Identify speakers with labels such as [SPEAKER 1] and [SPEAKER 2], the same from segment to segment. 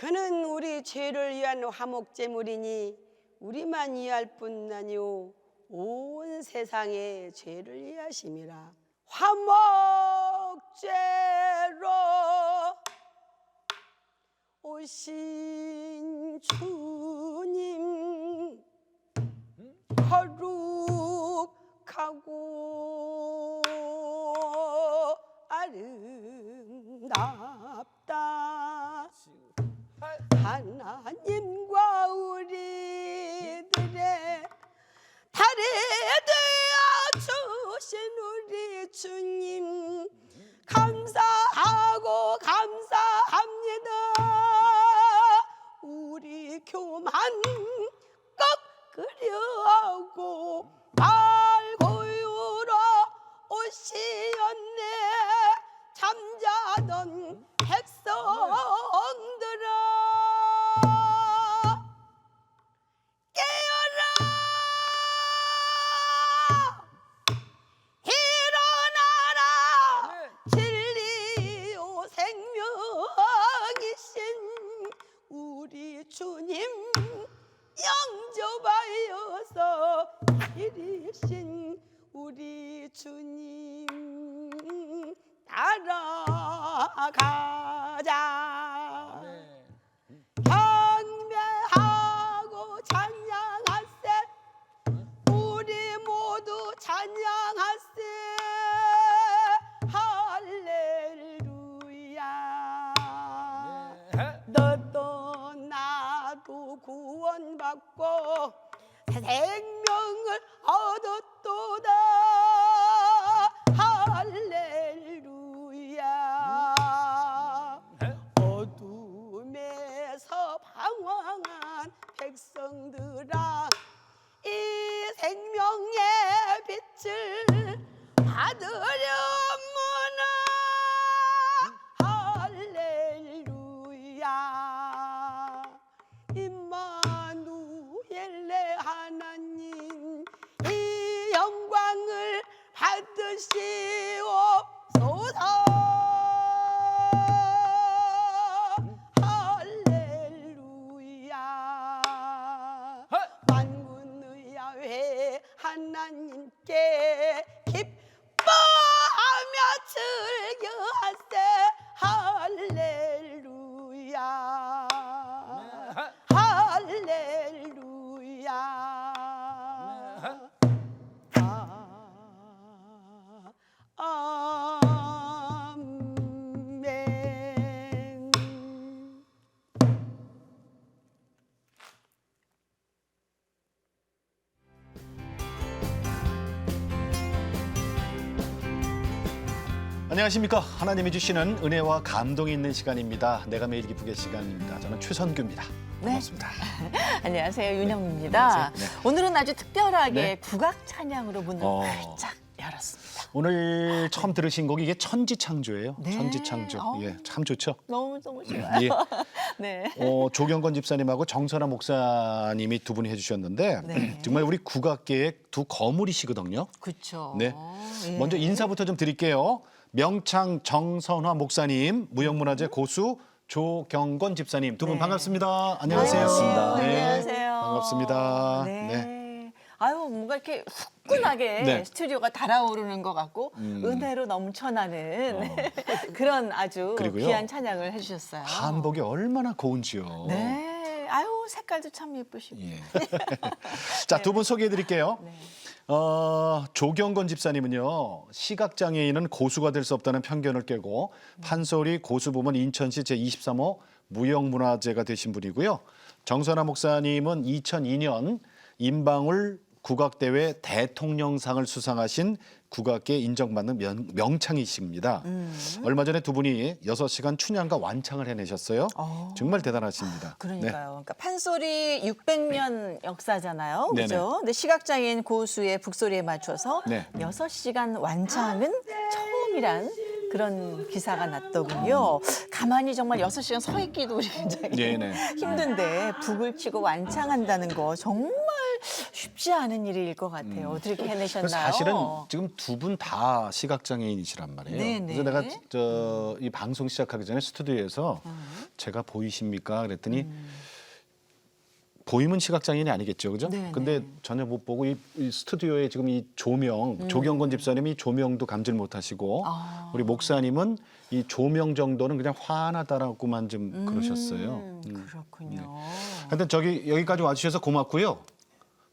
[SPEAKER 1] 그는 우리 죄를 위한 화목제물이니 우리만 이해할 뿐 아니오 온 세상의 죄를 이해하심이라. 화목제로 오신 주님 거룩하고 아름답다. 하나님과 우리들의 달이 되어 주신 우리 주님 감사하고 감사합니다. 우리 교만 꼭 그려하고 말고유로 오시었네. 잠자던 백성들아 깨어라 일어나라. 진리요 생명이신 우리 주님 영접하여서 이리신 우리 주님 따라가자. 경배하고 찬양하세. 우리 모두 찬양하세. 할렐루야. 너도 나도 구원받고 생명을 얻었도다. 할렐루야. 어둠에서 방황한 백성들아 이 생명의 빛을 받으려무나. 할렐루야. 임마누엘의 하나님 이 영광을 받으시옵소서. 할렐루야. 만군의 야훼 하나님께 기뻐하며 즐겨하세. 할렐루야. 할렐루야. 아멘.
[SPEAKER 2] 안녕하십니까. 하나님이 주시는 은혜와 감동이 있는 시간입니다. 내가 매일 기쁘게 시간입니다. 저는 최선규입니다. 반갑습니다.
[SPEAKER 3] 안녕하세요. 윤영입니다.
[SPEAKER 2] 네.
[SPEAKER 3] 오늘은 아주 특별하게
[SPEAKER 2] 네.
[SPEAKER 3] 국악 찬양으로 문을 활짝 열었습니다.
[SPEAKER 2] 오늘 처음 들으신 곡이 이게 천지창조예요.
[SPEAKER 3] 네.
[SPEAKER 2] 천지창조. 예, 참 좋죠.
[SPEAKER 3] 너무 좋아요.
[SPEAKER 2] 예.
[SPEAKER 3] 네.
[SPEAKER 2] 조경건 집사님하고 정선아 목사님이 두 분이 해주셨는데
[SPEAKER 3] 네.
[SPEAKER 2] 정말 우리 국악계의 두 거물이시거든요.
[SPEAKER 3] 그렇죠.
[SPEAKER 2] 네.
[SPEAKER 3] 예.
[SPEAKER 2] 먼저 인사부터 좀 드릴게요. 명창 정선화 목사님, 무형문화재 고수 조경건 집사님 두 분
[SPEAKER 3] 네.
[SPEAKER 2] 반갑습니다. 안녕하세요.
[SPEAKER 3] 반갑습니다.
[SPEAKER 2] 네.
[SPEAKER 3] 안녕하세요.
[SPEAKER 2] 반갑습니다.
[SPEAKER 3] 네.
[SPEAKER 2] 네.
[SPEAKER 3] 아유, 뭔가 이렇게 후끈하게
[SPEAKER 2] 네.
[SPEAKER 3] 스튜디오가 달아오르는 것 같고 은혜로 넘쳐나는 그런 아주
[SPEAKER 2] 그리고요.
[SPEAKER 3] 귀한 찬양을 해주셨어요.
[SPEAKER 2] 한복이 얼마나 고운지요.
[SPEAKER 3] 네. 아유, 색깔도 참 예쁘시고.
[SPEAKER 2] 예. 자, 두 분 소개해드릴게요.
[SPEAKER 3] 네.
[SPEAKER 2] 조경건 집사님은요, 시각장애인은 고수가 될 수 없다는 편견을 깨고 판소리 고수부문 인천시 제23호 무형문화재가 되신 분이고요. 정선아 목사님은 2002년 임방울 국악대회 대통령상을 수상하신 국악계 인정받는 명창이십니다. 얼마 전에 두 분이 6시간 춘향과 완창을 해내셨어요. 정말 대단하십니다.
[SPEAKER 3] 그러니까요. 그러니까 판소리 600년 역사잖아요.
[SPEAKER 2] 네네.
[SPEAKER 3] 그죠? 근데 시각장애인 고수의 북소리에 맞춰서
[SPEAKER 2] 네.
[SPEAKER 3] 6시간 완창은 처음이란 그런 기사가 났더군요. 가만히 정말 6시간 서 있기도 우리 굉장히
[SPEAKER 2] 네네.
[SPEAKER 3] 힘든데 북을 치고 완창한다는 거 정말 쉽지 않은 일일 것 같아요. 어떻게 해내셨나요?
[SPEAKER 2] 사실은 지금 두 분 다 시각장애인이시란 말이에요.
[SPEAKER 3] 네네.
[SPEAKER 2] 그래서 내가 이 방송 시작하기 전에 스튜디오에서 제가 보이십니까? 그랬더니 보이면 시각장애인이 아니겠죠, 그죠?
[SPEAKER 3] 네네.
[SPEAKER 2] 근데 전혀 못 보고 이 스튜디오에 지금 이 조명, 조경건 집사님이 조명도 감지를 못하시고 우리 목사님은 이 조명 정도는 그냥 환하다라고만 좀 그러셨어요.
[SPEAKER 3] 그렇군요.
[SPEAKER 2] 하여튼 여기까지 와주셔서 고맙고요.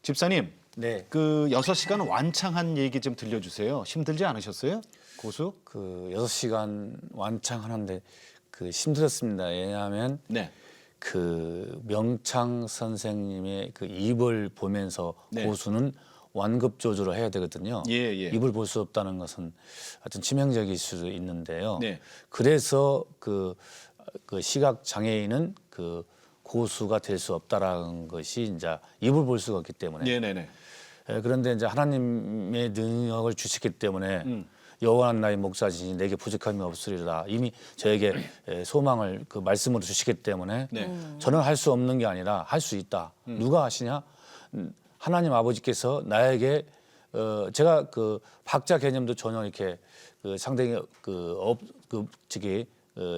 [SPEAKER 2] 집사님,
[SPEAKER 4] 네.
[SPEAKER 2] 그 6시간 완창한 얘기 좀 들려주세요. 힘들지 않으셨어요? 고수?
[SPEAKER 4] 그 6시간 완창하는데 그 힘들었습니다. 왜냐하면
[SPEAKER 2] 네.
[SPEAKER 4] 그 명창 선생님의 그 입을 보면서
[SPEAKER 2] 네.
[SPEAKER 4] 고수는 완급 조절을 해야 되거든요.
[SPEAKER 2] 예, 예.
[SPEAKER 4] 입을 볼 수 없다는 것은 하여튼 치명적일 수도 있는데요.
[SPEAKER 2] 네.
[SPEAKER 4] 그래서 그 시각 장애인은 그 고수가 될 수 없다라는 것이 이제 입을 볼 수가 없기 때문에.
[SPEAKER 2] 네네네.
[SPEAKER 4] 그런데 이제 하나님의 능력을 주셨기 때문에 여호와는 나의 목자시니 내게 부족함이 없으리라. 이미 저에게 소망을 그 말씀으로 주시기 때문에
[SPEAKER 2] 네.
[SPEAKER 4] 저는 할 수 없는 게 아니라 할 수 있다. 누가 하시냐? 하나님 아버지께서 나에게 제가 그 박자 개념도 전혀 이렇게 상당히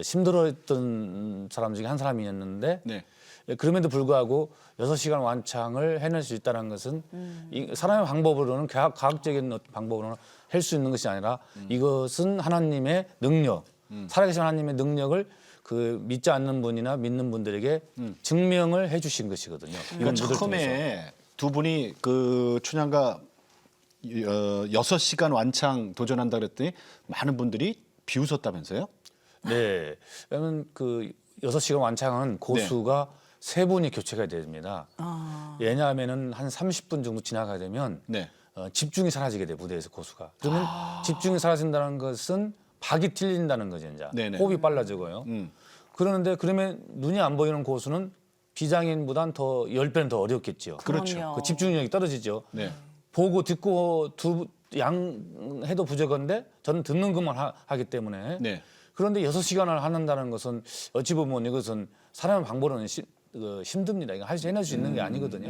[SPEAKER 4] 힘들어했던 사람 중에 한 사람이었는데
[SPEAKER 2] 네.
[SPEAKER 4] 그럼에도 불구하고 6시간 완창을 해낼 수 있다는 것은 이 사람의 방법으로는 과학적인 방법으로는 할 수 있는 것이 아니라 이것은 하나님의 능력, 살아계신 하나님의 능력을 그 믿지 않는 분이나 믿는 분들에게 증명을 해주신 것이거든요.
[SPEAKER 2] 그러니까 처음에 두 분이 그 춘향가 6시간 완창 도전한다 그랬더니 많은 분들이 비웃었다면서요?
[SPEAKER 4] 네, 왜냐하면 그 6시간 완창은 고수가 세 분이 교체가 됩니다. 왜냐하면은 한 30분 정도 지나가게 되면
[SPEAKER 2] 네.
[SPEAKER 4] 집중이 사라지게 돼 무대에서 고수가. 그러면 집중이 사라진다는 것은 박이 틀린다는 거죠. 이제
[SPEAKER 2] 네네.
[SPEAKER 4] 호흡이 빨라지고요. 그러는데 그러면 눈이 안 보이는 고수는 비장애인보단 더 10배는 더 어렵겠죠.
[SPEAKER 2] 그렇죠.
[SPEAKER 3] 그럼요.
[SPEAKER 4] 그 집중력이 떨어지죠.
[SPEAKER 2] 네.
[SPEAKER 4] 보고 듣고 양 해도 부족한데 저는 듣는 것만 하기 때문에.
[SPEAKER 2] 네.
[SPEAKER 4] 그런데 6시간을 한다는 것은 어찌 보면 이것은 사람의 방법으로는 힘듭니다. 이거 해낼 수 있는 게 아니거든요.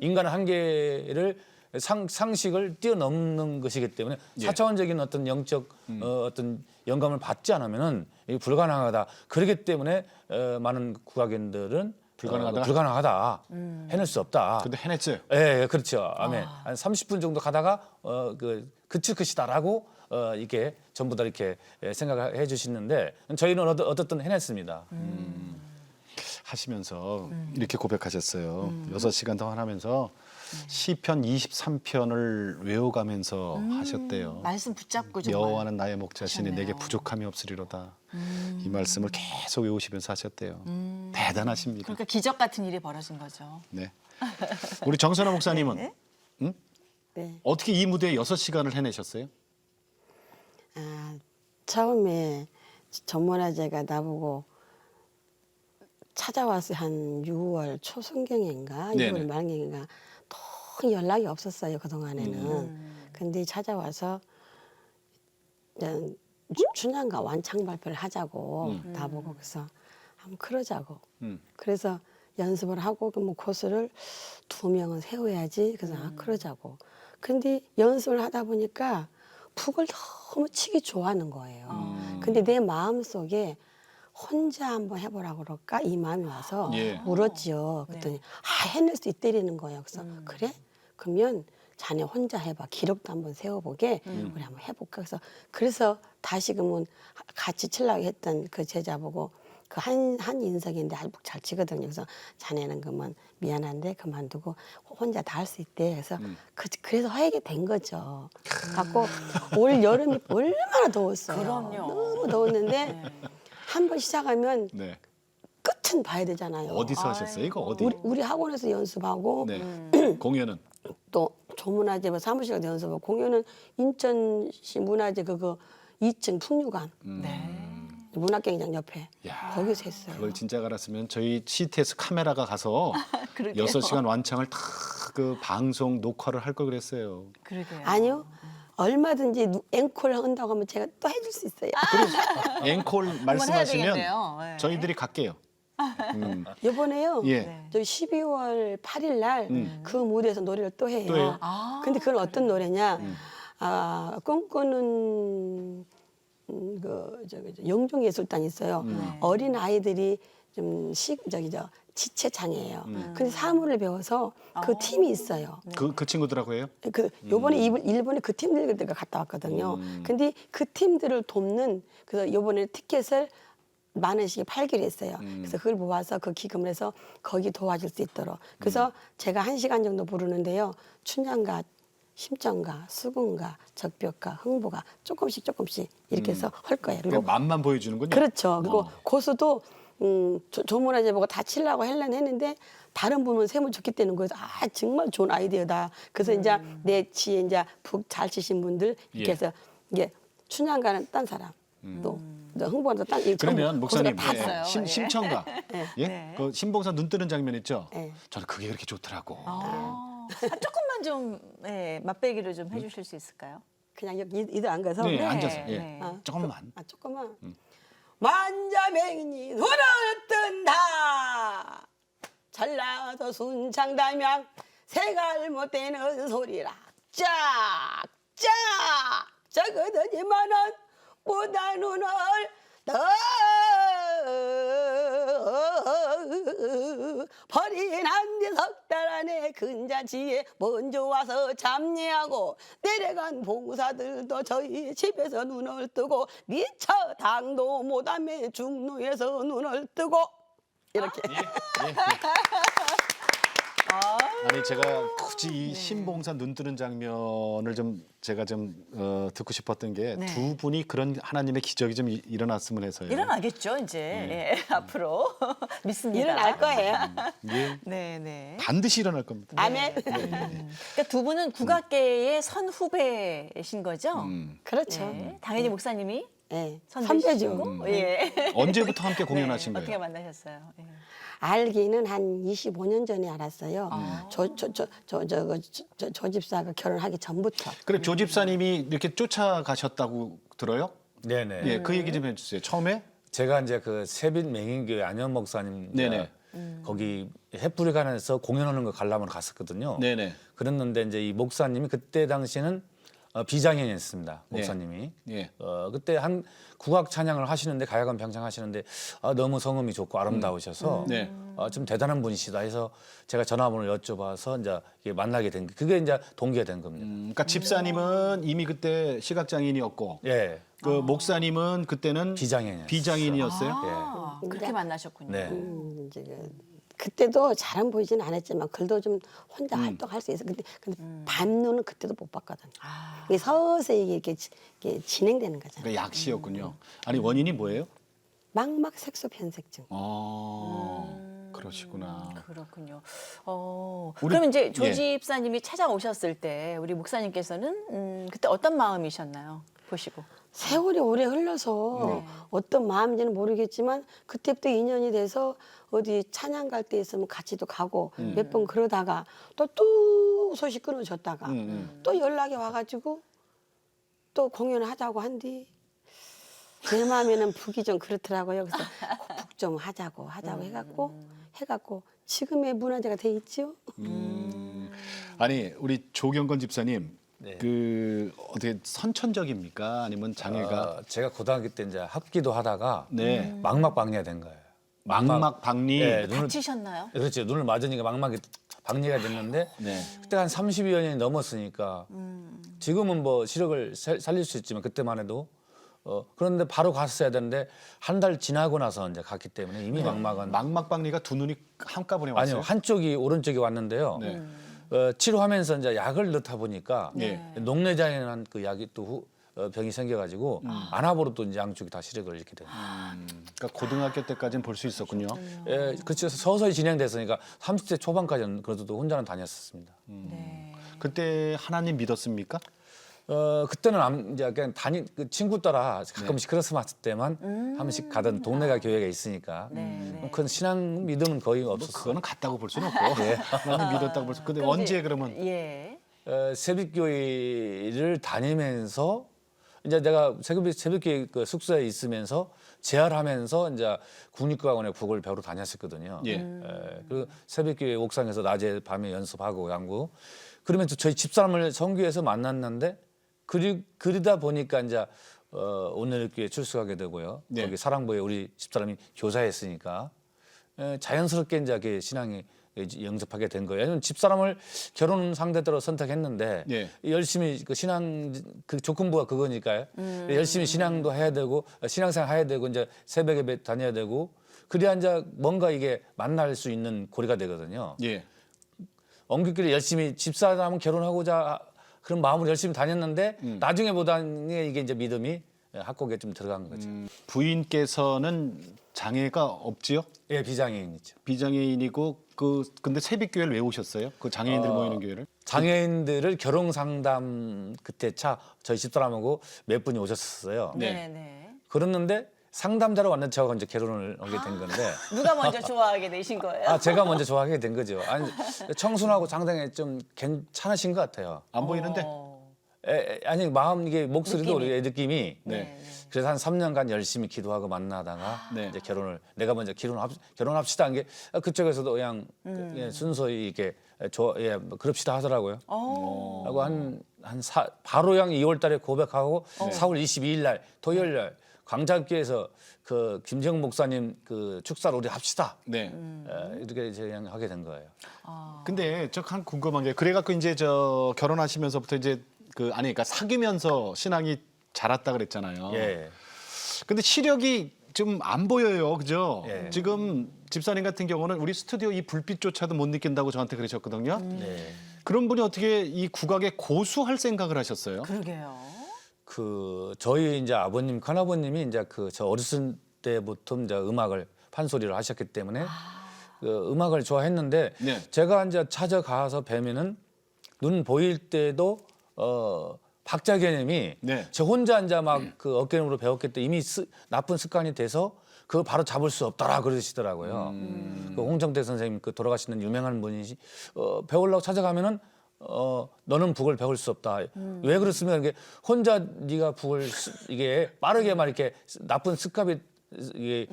[SPEAKER 4] 인간의 한계를 상식을 뛰어넘는 것이기 때문에
[SPEAKER 2] 예.
[SPEAKER 4] 4차원적인 어떤 영적 어떤 영감을 받지 않으면은 이게 불가능하다. 그렇기 때문에 많은 국악인들은 불가능하다. 해낼 수 없다.
[SPEAKER 2] 근데 해냈어요.
[SPEAKER 4] 예, 그렇죠. 아멘. 한 30분 정도 가다가 그칠 것이다라고 이렇게 전부 다 이렇게 생각해 주시는데 저희는 어떻든 해냈습니다.
[SPEAKER 2] 하시면서 이렇게 고백하셨어요. 6시간 동안 하면서 시편 23편을 외워가면서 하셨대요.
[SPEAKER 3] 말씀 붙잡고 정말.
[SPEAKER 2] 여호와는 나의 목자시니
[SPEAKER 3] 하셨네요.
[SPEAKER 2] 내게 부족함이 없으리로다. 이 말씀을 계속 외우시면서 하셨대요. 대단하십니다.
[SPEAKER 3] 그러니까 기적 같은 일이 벌어진 거죠.
[SPEAKER 2] 네. 우리 정선아 목사님은
[SPEAKER 1] 네.
[SPEAKER 2] 어떻게 이 무대에 6시간을 해내셨어요?
[SPEAKER 1] 처음에 전문화제가 나보고 찾아와서 한 6월 초순경인가
[SPEAKER 2] 네네.
[SPEAKER 1] 6월 말경인가 또 연락이 없었어요 그동안에는. 근데 찾아와서 이제 춘향가 완창 발표를 하자고 나보고 그래서 한번 그러자고. 그래서 연습을 하고 그 뭐 코스를 2명은 세워야지. 그래서 그러자고. 근데 연습을 하다 보니까 북을 너무 치기 좋아하는 거예요. 근데 내 마음속에 혼자 한번 해보라고 그럴까? 이 마음이 와서
[SPEAKER 2] 예.
[SPEAKER 1] 물었지요. 그랬더니 해낼 수 있다는 거예요. 그래서 그래? 그러면 자네 혼자 해봐. 기록도 한번 세워보게. 우리 한번 해볼까? 그래서 다시 그러면 같이 치려고 했던 그 제자 보고 그 한 인석인데 아주 잘 치거든요. 그래서 자네는 그러면 미안한데 그만두고 혼자 다 할 수 있대. 그래서 그래서 하게 된 거죠. 갖고 올 여름이 얼마나 더웠어요.
[SPEAKER 3] 그럼요.
[SPEAKER 1] 너무 더웠는데 한 번 시작하면
[SPEAKER 2] 네.
[SPEAKER 1] 끝은 봐야 되잖아요.
[SPEAKER 2] 어디서 하셨어요? 이거 어디?
[SPEAKER 1] 우리 학원에서 연습하고
[SPEAKER 2] 네. 공연은
[SPEAKER 1] 또 조문화제 뭐 사무실 가서 연습하고 공연은 인천시 문화재 그거 2층 풍류관
[SPEAKER 3] 네.
[SPEAKER 1] 문학경기장 옆에
[SPEAKER 2] 야,
[SPEAKER 1] 거기서 했어요.
[SPEAKER 2] 그걸 진짜 알았으면 저희 CTS 카메라가 가서
[SPEAKER 3] 그러게요.
[SPEAKER 2] 6시간 완창을 다 그 방송 녹화를 할 걸 그랬어요.
[SPEAKER 3] 그러게요.
[SPEAKER 1] 아니요. 얼마든지 앵콜 한다고 하면 제가 또 해줄 수 있어요.
[SPEAKER 2] 앵콜
[SPEAKER 3] 해야
[SPEAKER 2] 말씀하시면
[SPEAKER 3] 되겠네요. 네.
[SPEAKER 2] 저희들이 갈게요.
[SPEAKER 1] 이번에요.
[SPEAKER 2] 예.
[SPEAKER 3] 네.
[SPEAKER 1] 저기 12월 8일 날 그 무대에서 노래를 또 해요.
[SPEAKER 2] 또 해요?
[SPEAKER 3] 아,
[SPEAKER 1] 근데 그건 어떤 노래냐? 꿈꾸는 영종예술단이 있어요. 어린 아이들이 좀 지체장애예요. 근데 사물을 배워서 그 팀이 있어요.
[SPEAKER 2] 그 친구들하고 해요?
[SPEAKER 1] 요번에 일본에 그 팀들과 갔다 왔거든요. 근데 그 팀들을 돕는 그래서 요번에 티켓을 10,000원씩 팔기로 했어요. 그래서 그걸 모아서 그 기금을 해서 거기 도와줄 수 있도록. 그래서 제가 1시간 정도 부르는데요. 춘향가, 심정가, 수군가, 적벽가, 흥부가 조금씩 이렇게 해서 할 거예요. 그리고
[SPEAKER 2] 그러니까 맛만 보여주는군요.
[SPEAKER 1] 그렇죠. 그리고 고수도 조문화제 보고 다 치려고 했는데 다른 분은 세면 좋겠다는 거예요. 아 정말 좋은 아이디어다. 그래서 이제 내 지에 이제 북 잘 치신 분들 이렇게
[SPEAKER 2] 예.
[SPEAKER 1] 해서 이게 춘향가는 딴 사람 또 흥부가는 딴
[SPEAKER 2] 그러면 목사님
[SPEAKER 1] 다
[SPEAKER 3] 있어요. 예.
[SPEAKER 2] 심청가 예?
[SPEAKER 3] 네.
[SPEAKER 2] 그 신봉사 눈 뜨는 장면 있죠?
[SPEAKER 1] 네.
[SPEAKER 2] 저는 그게 그렇게 좋더라고.
[SPEAKER 3] 조금만 좀 맛배기를 좀 해주실 수 있을까요?
[SPEAKER 1] 그냥 여기 이도 안 가서
[SPEAKER 2] 네,
[SPEAKER 3] 네,
[SPEAKER 2] 앉아서 예.
[SPEAKER 3] 네.
[SPEAKER 2] 조금만.
[SPEAKER 1] 조금만 만자맹이 눈을 뜬다 전라도 순창담양 새갈 못 되는 소리라 짝짝 적어더니만은 보다 눈을 떠 버린 한뒤 석 달 안에 근자지에 먼저 와서 잡례하고 내려간 봉사들도 저희 집에서 눈을 뜨고 미처 당도 못하며 중로에서 눈을 뜨고 이렇게
[SPEAKER 2] 아니 제가 굳이 이 신봉사 눈 뜨는 장면을 좀 제가 좀 듣고 싶었던 게
[SPEAKER 3] 네.
[SPEAKER 2] 두 분이 그런 하나님의 기적이 좀 일어났으면 해서요.
[SPEAKER 3] 일어나겠죠 이제 앞으로 믿습니다.
[SPEAKER 1] 일어날 거예요.
[SPEAKER 2] 예.
[SPEAKER 3] 네네.
[SPEAKER 2] 반드시 일어날 겁니다.
[SPEAKER 1] 아멘.
[SPEAKER 3] 그러니까 두 분은 국악계의 선 후배이신 거죠?
[SPEAKER 1] 그렇죠.
[SPEAKER 3] 네. 당연히 목사님이
[SPEAKER 1] 네.
[SPEAKER 3] 선배시고.
[SPEAKER 1] 선배죠.
[SPEAKER 3] 예.
[SPEAKER 2] 언제부터 함께 공연하신
[SPEAKER 3] 네.
[SPEAKER 2] 거예요?
[SPEAKER 3] 어떻게 만나셨어요? 예.
[SPEAKER 1] 알기는 한 25년 전에 알았어요. 저 집사가 결혼하기 전부터.
[SPEAKER 2] 그래 조 집사님이 이렇게 쫓아가셨다고 들어요?
[SPEAKER 4] 네네.
[SPEAKER 2] 예, 그 얘기 좀 해주세요. 처음에
[SPEAKER 4] 제가 이제 그 세빛 맹인교회 안현 목사님
[SPEAKER 2] 네네.
[SPEAKER 4] 거기 햇불간에서 공연하는 거 관람을 갔었거든요.
[SPEAKER 2] 네네.
[SPEAKER 4] 그랬는데 이제 이 목사님이 그때 당시에는 비장애인이었습니다.
[SPEAKER 2] 네.
[SPEAKER 4] 목사님이.
[SPEAKER 2] 예.
[SPEAKER 4] 그때 한 국악 찬양을 하시는데 가야금 평창 하시는데 너무 성음이 좋고 아름다우셔서
[SPEAKER 2] 네.
[SPEAKER 4] 좀 대단한 분이시다 해서 제가 전화번호를 여쭤봐서 이제 이게 만나게 된 그게 이제 동기가 된 겁니다.
[SPEAKER 2] 그러니까 집사님은 이미 그때 시각장애인이었고
[SPEAKER 4] 예.
[SPEAKER 2] 그 목사님은 그때는
[SPEAKER 4] 비장애인이었어요.
[SPEAKER 2] 비장애인이었어요.
[SPEAKER 3] 아, 그렇게 만나셨군요.
[SPEAKER 4] 네.
[SPEAKER 1] 이제 그때도 잘은 보이지는 않았지만 그래도 좀 혼자 활동할 수 있어. 근데 밤눈은 그때도 못 봤거든. 이게 서서히 이렇게 진행되는 거잖아.
[SPEAKER 2] 그러니까 약시였군요. 아니 원인이 뭐예요?
[SPEAKER 1] 망막 색소 변색증.
[SPEAKER 2] 그러시구나.
[SPEAKER 3] 그렇군요.
[SPEAKER 2] 우리-
[SPEAKER 3] 그럼 이제 조
[SPEAKER 2] 예.
[SPEAKER 3] 집사님이 찾아오셨을 때 우리 목사님께서는 그때 어떤 마음이셨나요? 보시고.
[SPEAKER 1] 세월이 오래 흘러서
[SPEAKER 3] 네.
[SPEAKER 1] 어떤 마음인지는 모르겠지만 그때부터 인연이 돼서 어디 찬양 갈 때 있으면 같이도 가고 몇 번 그러다가 또 소식 끊어졌다가 또 연락이 와가지고 또 공연을 하자고 한뒤 제 마음에는 북이 좀 그렇더라고요. 그래서 북 좀 하자고 해갖고 지금의 문화재가 돼 있죠.
[SPEAKER 2] 아니 우리 조경건 집사님
[SPEAKER 4] 네.
[SPEAKER 2] 그 어떻게 선천적입니까? 아니면 장애가
[SPEAKER 4] 제가 고등학교 때 이제 합기도 하다가
[SPEAKER 2] 네.
[SPEAKER 4] 망막 박리가 된 거예요.
[SPEAKER 2] 망막 박리.
[SPEAKER 4] 네, 눈을
[SPEAKER 3] 다치셨나요?
[SPEAKER 4] 그렇죠. 눈을 맞으니까 망막이 박리가 됐는데
[SPEAKER 2] 네.
[SPEAKER 4] 그때 한 30여 년이 넘었으니까 지금은 뭐 시력을 살릴 수 있지만 그때만 해도 그런데 바로 갔어야 되는데 한 달 지나고 나서 이제 갔기 때문에 이미 망막은
[SPEAKER 2] 망막 박리가 두 눈이 한꺼번에 왔어요.
[SPEAKER 4] 아니요 한쪽이 오른쪽이 왔는데요.
[SPEAKER 2] 네.
[SPEAKER 4] 치료하면서 이제 약을 넣다 보니까
[SPEAKER 2] 네.
[SPEAKER 4] 녹내장이라는 그 약이 또 병이 생겨가지고 안압으로 또 이제 양쪽이 다 시력을 잃게 돼요.
[SPEAKER 2] 그러니까 고등학교 때까지는 볼 수 있었군요.
[SPEAKER 4] 그렇죠. 서서히 진행됐으니까 30대 초반까지는 그래도 또 혼자는 다녔었습니다.
[SPEAKER 3] 네.
[SPEAKER 2] 그때 하나님 믿었습니까?
[SPEAKER 4] 그때는 이제 그냥 그 친구 따라 가끔씩 크리스마스 때만 한 번씩 가던 동네가 교회가 있으니까
[SPEAKER 3] 네.
[SPEAKER 4] 큰 신앙 믿음은 거의
[SPEAKER 2] 뭐
[SPEAKER 4] 없었어요.
[SPEAKER 2] 그거는 같다고 볼 수는 없고 하나님 믿었다고 볼 수. 근데 언제 그러면
[SPEAKER 3] 예.
[SPEAKER 4] 새벽교회를 다니면서 이제 내가 새벽교회 그 숙소에 있으면서 재활하면서 이제 국립과학원에 국어를 배우러 다녔었거든요.
[SPEAKER 2] 예.
[SPEAKER 4] 그리고 새벽기회 옥상에서 낮에 밤에 연습하고 양구. 그러면서 저희 집사람을 성교에서 만났는데 그러다 보니까 이제 오늘교회 출석하게 되고요.
[SPEAKER 2] 네.
[SPEAKER 4] 거기 사랑부에 우리 집사람이 교사였으니까 자연스럽게 이제 그 신앙이 영접하게 된 거예요. 왜냐면 집사람을 결혼 상대로 선택했는데
[SPEAKER 2] 네.
[SPEAKER 4] 열심히 그 신앙 그 조건부가 그거니까요. 열심히 신앙도 해야 되고 신앙생활 해야 되고 이제 새벽 예배 다녀야 되고 그래야 이제 뭔가 이게 만날 수 있는 고리가 되거든요.
[SPEAKER 2] 예.
[SPEAKER 4] 엉겹끼리 열심히 집사람은 결혼하고자 그런 마음으로 열심히 다녔는데 나중에 보다는 이게 이제 믿음이 학곡에 좀 들어간 거죠.
[SPEAKER 2] 부인께서는 장애가 없지요?
[SPEAKER 4] 예, 비장애인이죠.
[SPEAKER 2] 비장애인이고 근데 새벽교회를 왜 오셨어요? 그 장애인들 모이는 교회를?
[SPEAKER 4] 장애인들을 결혼 상담 그때 저희 집사람하고 몇 분이 오셨었어요.
[SPEAKER 2] 네.
[SPEAKER 3] 네. 네.
[SPEAKER 4] 그랬는데 상담자로 왔는 저하고 이제 결혼을 하게 된 건데
[SPEAKER 3] 누가 먼저 좋아하게 되신 거예요?
[SPEAKER 4] 제가 먼저 좋아하게 된 거죠. 아니 청순하고 상당히 좀 괜찮으신 것 같아요.
[SPEAKER 2] 안 보이는데?
[SPEAKER 4] 아니 마음 이게 목소리도
[SPEAKER 3] 느낌이.
[SPEAKER 4] 우리 느낌이
[SPEAKER 2] 네.
[SPEAKER 4] 그래서 한 3년간 열심히 기도하고 만나다가
[SPEAKER 2] 네.
[SPEAKER 4] 이제 내가 먼저 결혼합시다 한 게 그쪽에서도 그냥 예, 순서히 이렇게 뭐 그럽시다 하더라고요. 하고 바로 그냥 2월달에 고백하고 4월 22일 날 토요일 날 광장교회에서 그 김정 목사님 그 축사를 우리 합시다.
[SPEAKER 2] 네.
[SPEAKER 4] 이렇게 이제 그냥 하게 된 거예요.
[SPEAKER 2] 근데 저 한 궁금한 게 그래갖고 이제 저 결혼하시면서부터 이제 그러니까 사귀면서 신앙이 자랐다 그랬잖아요.
[SPEAKER 4] 예.
[SPEAKER 2] 근데 시력이 좀 안 보여요, 그죠?
[SPEAKER 4] 예.
[SPEAKER 2] 지금 집사님 같은 경우는 우리 스튜디오 이 불빛조차도 못 느낀다고 저한테 그러셨거든요.
[SPEAKER 4] 네.
[SPEAKER 2] 그런 분이 어떻게 이 국악에 고수할 생각을 하셨어요?
[SPEAKER 3] 그러게요.
[SPEAKER 4] 저희 이제 아버님, 큰아버님이 이제 저 어렸을 때부터 이제 음악을 판소리를 하셨기 때문에 음악을 좋아했는데
[SPEAKER 2] 네.
[SPEAKER 4] 제가 이제 찾아가서 뵈면은 눈 보일 때도 박자개념이
[SPEAKER 2] 네.
[SPEAKER 4] 저 혼자 이제 막 그 어깨너머로 배웠기 때문에 이미 나쁜 습관이 돼서 그거 바로 잡을 수 없더라 그러시더라고요. 그 홍정태 선생님 돌아가시는 유명한 분이시 배우려고 찾아가면은 너는 북을 배울 수 없다. 왜 그렇습니까? 이게 혼자 네가 북을 이게 빠르게 막 이렇게 나쁜 습관이 이게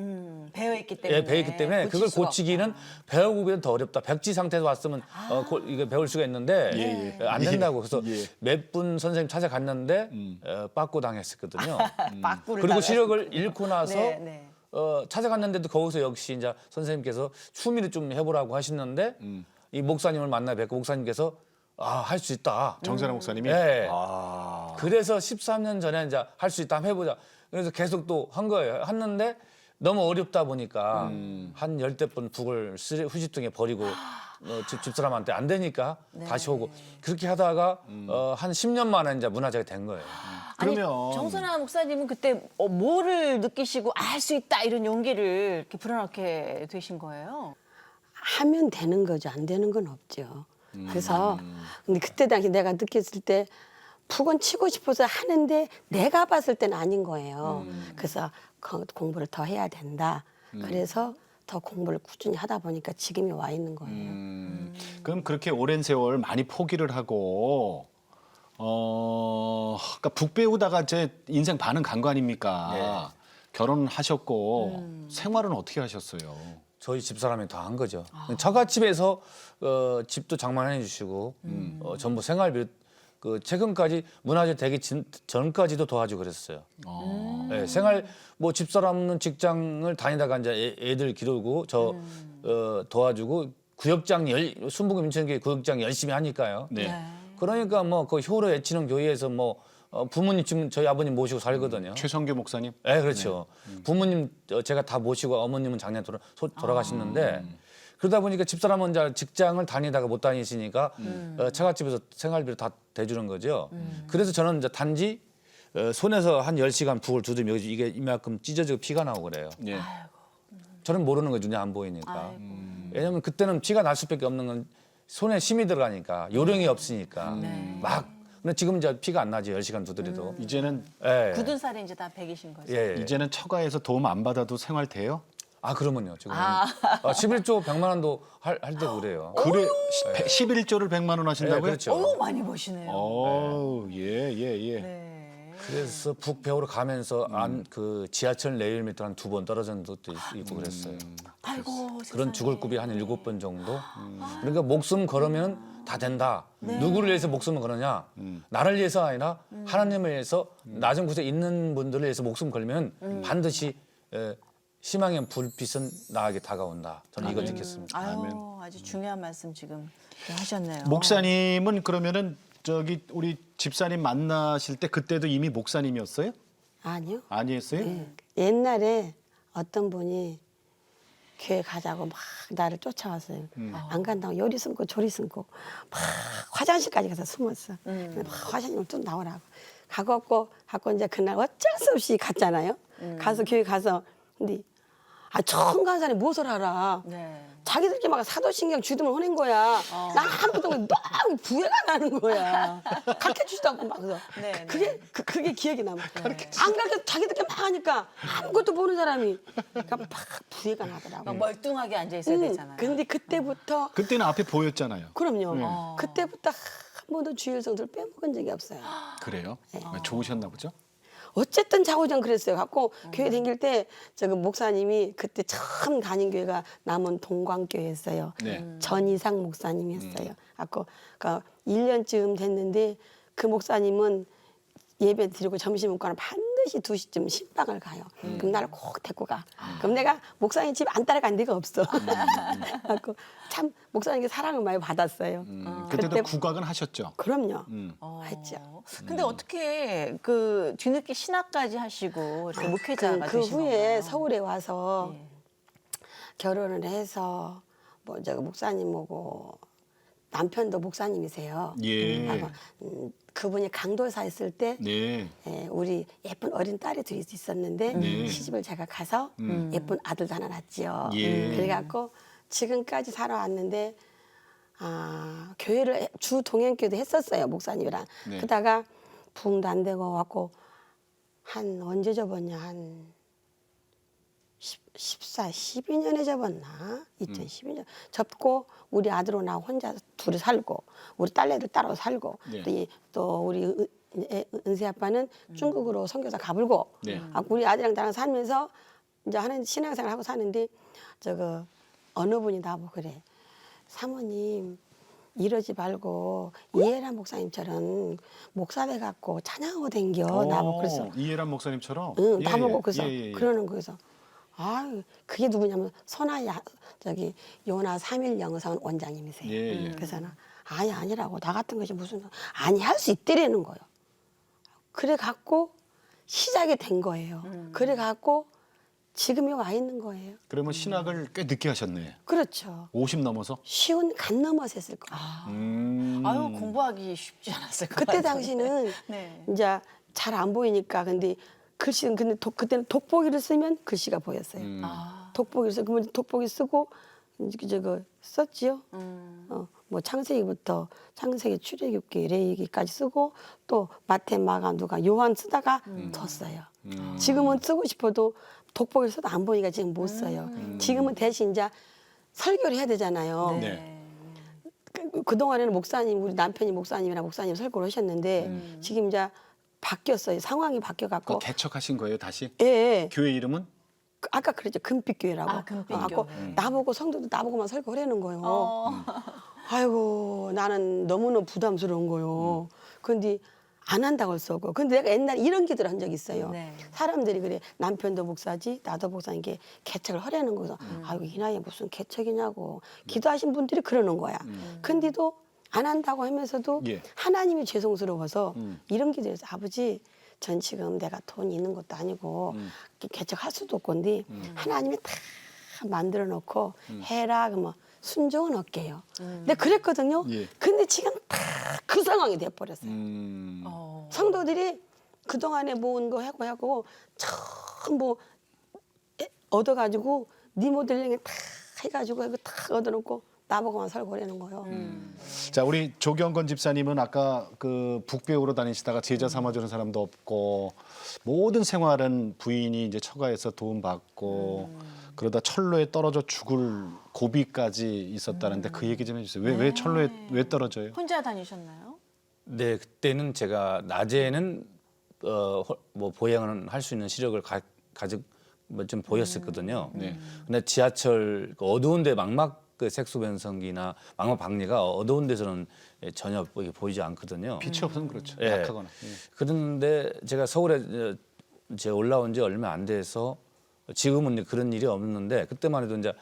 [SPEAKER 3] 배어있기 때문에.
[SPEAKER 4] 예, 배웠기 때문에
[SPEAKER 3] 고칠
[SPEAKER 4] 그걸
[SPEAKER 3] 수가
[SPEAKER 4] 고치기는
[SPEAKER 3] 없다.
[SPEAKER 4] 배우기보다 더 어렵다. 백지 상태에서 왔으면 이게 배울 수가 있는데 안 된다고. 그래서
[SPEAKER 2] 예.
[SPEAKER 4] 몇 분 선생님 찾아갔는데 빠꾸 당했었거든요.
[SPEAKER 3] 빠꾸를
[SPEAKER 4] 그리고
[SPEAKER 3] 당했-
[SPEAKER 4] 시력을 잃고 나서
[SPEAKER 3] 네, 네.
[SPEAKER 4] 찾아갔는데도 거기서 역시 이제 선생님께서 추미를 좀 해보라고 하시는데 이 목사님을 만나 뵙고 목사님께서 할 수 있다.
[SPEAKER 2] 정선아 목사님이?
[SPEAKER 4] 네.
[SPEAKER 2] 아.
[SPEAKER 4] 그래서 13년 전에 이제 할 수 있다 한번 해보자. 그래서 계속 또 한 거예요. 했는데 너무 어렵다 보니까 한 10대 번 북을 후지통에 버리고 집사람한테 안 되니까 다시 오고 그렇게 하다가 한 10년 만에 이제 문화재가 된 거예요.
[SPEAKER 3] 아니,
[SPEAKER 2] 그러면
[SPEAKER 3] 정선아 목사님은 그때 뭐를 느끼시고 알 수 있다 이런 용기를 이렇게 불어넣게 되신 거예요?
[SPEAKER 1] 하면 되는 거죠. 안 되는 건 없죠. 그래서 근데 그때 당시 내가 느꼈을 때 푹은 치고 싶어서 하는데 내가 봤을 때는 아닌 거예요. 그래서 공부를 더 해야 된다. 그래서 더 공부를 꾸준히 하다 보니까 지금이 와 있는 거예요.
[SPEAKER 2] 그럼 그렇게 오랜 세월 많이 포기를 하고 그러니까 북 배우다가 제 인생 반은 간 거 아닙니까? 결혼하셨고 생활은 어떻게 하셨어요?
[SPEAKER 4] 저희 집사람이 다 한 거죠. 처갓집에서 집도 장만해 주시고 전부 생활비 최근까지 문화재 되기 전까지도 도와주고 그랬어요. 네, 생활 뭐 집사람은 직장을 다니다가 이제 애들 기르고 저 도와주고 구역장 순복음 인천교회 구역장 열심히 하니까요.
[SPEAKER 2] 네.
[SPEAKER 4] 그러니까 뭐 그 효로 애치는 교회에서 뭐 부모님 지금 저희 아버님 모시고 살거든요.
[SPEAKER 2] 최성규 목사님?
[SPEAKER 4] 네, 그렇죠. 부모님 제가 다 모시고 어머님은 작년에 돌아가셨는데 그러다 보니까 집사람은 이제 직장을 다니다가 못 다니시니까 처갓집에서 생활비를 다 대주는 거죠. 그래서 저는 이제 단지 손에서 한 10시간 북을 두드리면 이게 이만큼 찢어지고 피가 나오고 그래요.
[SPEAKER 2] 예.
[SPEAKER 4] 저는 모르는 거죠. 눈에 안 보이니까. 왜냐면 그때는 피가 날 수밖에 없는 건 손에 힘이 들어가니까 요령이 없으니까 막. 근데 지금 이제 피가 안 나지 10시간 두드려도.
[SPEAKER 2] 이제는
[SPEAKER 4] 예.
[SPEAKER 3] 굳은 살이 이제 다 백이신 거죠?
[SPEAKER 4] 예.
[SPEAKER 2] 이제는 처가에서 도움 안 받아도 생활 돼요?
[SPEAKER 4] 그러면요. 지금 11조 100만 원도 할 때도 그래요.
[SPEAKER 2] 그래 11조를 100만 원 하신다고요?
[SPEAKER 4] 네, 그렇죠.
[SPEAKER 3] 어우 많이 버시네요.
[SPEAKER 2] 예.
[SPEAKER 3] 네.
[SPEAKER 4] 그래서 북배우로 가면서 그 지하철 레일 밑으로 한 2번 떨어진 적도 있고 그랬어요.
[SPEAKER 3] 아이고
[SPEAKER 4] 그런
[SPEAKER 3] 세상에.
[SPEAKER 4] 죽을 굽이 한 7번 정도. 그러니까 목숨 걸으면 다 된다. 누구를 위해서 목숨을 걸느냐? 나를 위해서 아니라 하나님을 위해서 낮은 곳에 있는 분들을 위해서 목숨 걸면 반드시 희망의 불빛은 나에게 다가온다. 저는 이걸 느꼈습니다.
[SPEAKER 3] 아유, 아주 중요한 말씀 지금 하셨네요.
[SPEAKER 2] 목사님은 그러면은 저기 우리 집사님 만나실 때 그때도 이미 목사님이었어요?
[SPEAKER 1] 아니요.
[SPEAKER 2] 아니었어요?
[SPEAKER 1] 옛날에 어떤 분이 교회 가자고 막 나를 쫓아왔어요. 안 간다고 요리 숨고 조리 숨고 막 화장실까지 가서 숨었어. 막 화장실 좀 나오라고. 갖고 이제 그날 어쩔 수 없이 갔잖아요. 가서 교회 가서 근데 처음 간 사람이 무엇을 알아.
[SPEAKER 3] 네.
[SPEAKER 1] 자기들끼리 막 사도신경 주름을 하는 거야. 난 아무것도 너무 부해가 나는 거야. 가르쳐주지도 않고 막 그래서
[SPEAKER 3] 네,
[SPEAKER 1] 그게 기억이 남아. 안 가르쳐 자기들끼리 막 하니까 아무것도 모르는 사람이 그러니까 막 부해가 나더라고.
[SPEAKER 3] 막 멀뚱하게 앉아 있어야 되잖아요.
[SPEAKER 1] 근데 그때부터
[SPEAKER 2] 그때는 앞에 보였잖아요.
[SPEAKER 1] 그럼요. 그때부터 한 번도 주일 성수를 빼먹은 적이 없어요.
[SPEAKER 2] 그래요? 좋으셨나 보죠?
[SPEAKER 1] 어쨌든 자고전 그랬어요. 갖고 교회 다닐 때 저그 목사님이 그때 처음 다닌 교회가 남원 동광교회였어요.
[SPEAKER 2] 네.
[SPEAKER 1] 전이상 목사님이었어요. 갖고 그러니까 1년쯤 됐는데 그 목사님은 예배 드리고 점심 먹고는 반드시 2시쯤 신방을 가요. 그럼 나를 꼭 데리고 가. 그럼 내가 목사님 집 안 따라간 데가 없어. 갖고 참 목사님께 사랑을 많이 받았어요.
[SPEAKER 2] 그때도
[SPEAKER 1] 그때-
[SPEAKER 2] 국악은 하셨죠?
[SPEAKER 1] 그럼요.
[SPEAKER 3] 어.
[SPEAKER 1] 했죠.
[SPEAKER 3] 근데 어떻게 그 뒤늦게 신학까지 하시고 이렇게 목회자가
[SPEAKER 1] 그
[SPEAKER 3] 되신
[SPEAKER 1] 후에
[SPEAKER 3] 건가요?
[SPEAKER 1] 서울에 와서
[SPEAKER 3] 예.
[SPEAKER 1] 결혼을 해서 뭐 저 목사님하고 남편도 목사님이세요.
[SPEAKER 2] 예.
[SPEAKER 1] 하고, 그분이 강도사 있을 때
[SPEAKER 2] 네.
[SPEAKER 1] 우리 예쁜 어린 딸이 둘이 있었는데
[SPEAKER 2] 네.
[SPEAKER 1] 시집을 제가 가서 예쁜 아들도 하나 낳았지요.
[SPEAKER 2] 예.
[SPEAKER 1] 그래갖고 지금까지 살아왔는데 교회를 주 동행교도 했었어요 목사님이랑.
[SPEAKER 2] 네.
[SPEAKER 1] 그러다가 부흥도 안 되고 왔고 한 언제 접었냐 한 12년에 접었나? 2012년 접고 우리 아들하고 나 혼자 둘이 살고 우리 딸내들 따로 살고
[SPEAKER 2] 네.
[SPEAKER 1] 또 우리 은세 아빠는 중국으로 선교사 가불고
[SPEAKER 2] 네.
[SPEAKER 1] 우리 아들이랑 나랑 살면서 이제 하는 신앙생활 하고 사는데 저거 어느 분이 나보고 그래 사모님 이러지 말고 이해란 목사님처럼 목사 돼 갖고 찬양하고 댕겨 나보고 그랬어.
[SPEAKER 2] 이해란 목사님처럼?
[SPEAKER 1] 응,
[SPEAKER 2] 예,
[SPEAKER 1] 나보고
[SPEAKER 2] 예.
[SPEAKER 1] 그래서
[SPEAKER 2] 예, 예.
[SPEAKER 1] 그러는 거에서 그게 누구냐면 선아야 저기 요나 3일 영상 원장님이세요.
[SPEAKER 2] 예, 예.
[SPEAKER 1] 그래서 나 아니라고 나 같은 것이 무슨 아니 할 수 있대라는 거예요. 그래 갖고 시작이 된 거예요. 그래 갖고 지금이 와 있는 거예요.
[SPEAKER 2] 그러면 신학을 꽤 늦게 하셨네.
[SPEAKER 1] 그렇죠.
[SPEAKER 2] 50 넘어서?
[SPEAKER 1] 쉬운 간 넘어서 했을 거예요.
[SPEAKER 3] 아유 공부하기 쉽지 않았을 것
[SPEAKER 1] 그때
[SPEAKER 3] 같아요.
[SPEAKER 1] 당시는
[SPEAKER 3] 네.
[SPEAKER 1] 이제 잘 안 보이니까 근데 글씨는 근데 그때는 돋보기를 쓰면 글씨가 보였어요. 돋보기를 쓰고 그러면 돋보기 쓰고 이제 저거 썼지요. 뭐 창세기부터 창세기 출애굽기 레위기까지 쓰고 또 마태 마가 누가 요한 쓰다가 뒀어요. 지금은 쓰고 싶어도 돋보기를 써도 안 보니까 지금 못 써요. 지금은 대신 이제 설교를 해야 되잖아요.
[SPEAKER 2] 네.
[SPEAKER 1] 그동안에는 목사님 우리 남편이 목사님이랑 목사님 설교를 하셨는데 지금 이제 바뀌었어요. 상황이 바뀌어갖고
[SPEAKER 2] 개척하신 거예요, 다시?
[SPEAKER 1] 예.
[SPEAKER 2] 교회 이름은?
[SPEAKER 1] 아까 그랬죠. 금빛교회라고.
[SPEAKER 3] 금빛교회.
[SPEAKER 1] 나보고 성도도 나보고만 설교하라는 거예요. 아이고 나는 너무너무 부담스러운 거예요. 근데 안 한다고 할 수 없고. 근데 내가 옛날에 이런 기도를 한 적이 있어요.
[SPEAKER 3] 네.
[SPEAKER 1] 사람들이 그래 남편도 목사지 나도 목사인 게 개척을 하라는 거서 아이고 이 나이에 무슨 개척이냐고 기도하신 분들이 그러는 거야. 근데도 안 한다고 하면서도
[SPEAKER 2] 예.
[SPEAKER 1] 하나님이 죄송스러워서 이런 기도에서 아버지 전 지금 내가 돈이 있는 것도 아니고 개척할 수도 없고 근데 하나님이 다 만들어 놓고 해라 그러면 순종은 어깨요. 근데 그랬거든요.
[SPEAKER 2] 예.
[SPEAKER 1] 근데 지금 다 그 상황이 돼버렸어요. 성도들이 그동안에 모은 거 하고 처음 뭐 얻어가지고 리모델링에 다 해가지고 이거 다 얻어놓고 나보고만 설거라는 거예요.
[SPEAKER 2] 자, 우리 조경건 집사님은 아까 그 북배우로 다니시다가 제자 삼아주는 사람도 없고 모든 생활은 부인이 이제 처가에서 도움받고 그러다 철로에 떨어져 죽을 고비까지 있었다는데 그 얘기 좀 해주세요. 왜 철로에 왜 떨어져요?
[SPEAKER 3] 혼자 다니셨나요?
[SPEAKER 4] 네, 그때는 제가 낮에는 뭐 보행은 할 수 있는 시력을 가지고 좀 보였었거든요.
[SPEAKER 2] 네.
[SPEAKER 4] 근데 지하철 그 어두운 데 망막 그 색소 변성기나 망막 박리가 어두운 데서는 전혀 보이지 않거든요.
[SPEAKER 2] 빛이 없으면 그렇죠.
[SPEAKER 4] 예.
[SPEAKER 2] 약하거나. 예.
[SPEAKER 4] 그런데 제가 서울에 제가 올라온 지 얼마 안 돼서 지금은 그런 일이 없는데 그때만 해도 이제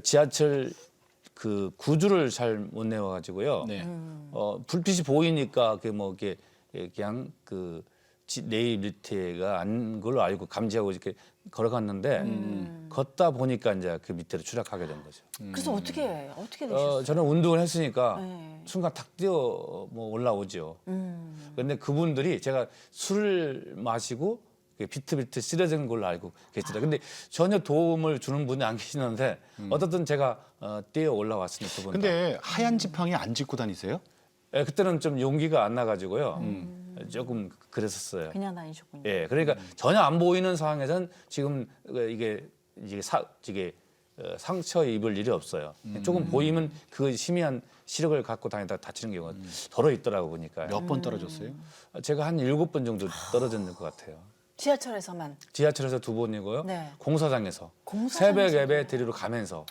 [SPEAKER 4] 지하철 그 구주를 잘 못 내워 가지고요.
[SPEAKER 2] 네.
[SPEAKER 4] 불빛이 보이니까 뭐 이렇게 그냥 내 밑에가 안 걸로 알고 감지하고 이렇게 걸어갔는데 걷다 보니까 이제 그 밑으로 추락하게 된 거죠.
[SPEAKER 3] 그래서 어떻게 되셨어요?
[SPEAKER 4] 저는 운동을 했으니까
[SPEAKER 3] 네.
[SPEAKER 4] 순간 탁 뛰어 뭐 올라오죠. 그런데 그분들이 제가 술을 마시고 비트비트 쓰러지는 걸로 알고 계시다. 근데 전혀 도움을 주는 분이 안 계시는데 어떻든 제가 뛰어 올라왔습니다. 두 분.
[SPEAKER 2] 근데 하얀 지팡이 안 짚고 다니세요?
[SPEAKER 4] 예, 그때는 좀 용기가 안 나가지고요. 조금 그랬었어요.
[SPEAKER 3] 그냥 다니셨군요.
[SPEAKER 4] 예, 그러니까 전혀 안 보이는 상황에서는 지금 이게 상처 입을 일이 없어요. 조금 보이면 그 희미한 시력을 갖고 다니다 다치는 경우가 더러 있더라고 보니까.
[SPEAKER 2] 몇 번 떨어졌어요?
[SPEAKER 4] 제가 한 7번 정도 떨어졌는 것 같아요.
[SPEAKER 3] 지하철에서만.
[SPEAKER 4] 지하철에서 2번이고요.
[SPEAKER 3] 네.
[SPEAKER 4] 공사장에서
[SPEAKER 3] 공사장에서.
[SPEAKER 4] 새벽 예배 드리러 가면서.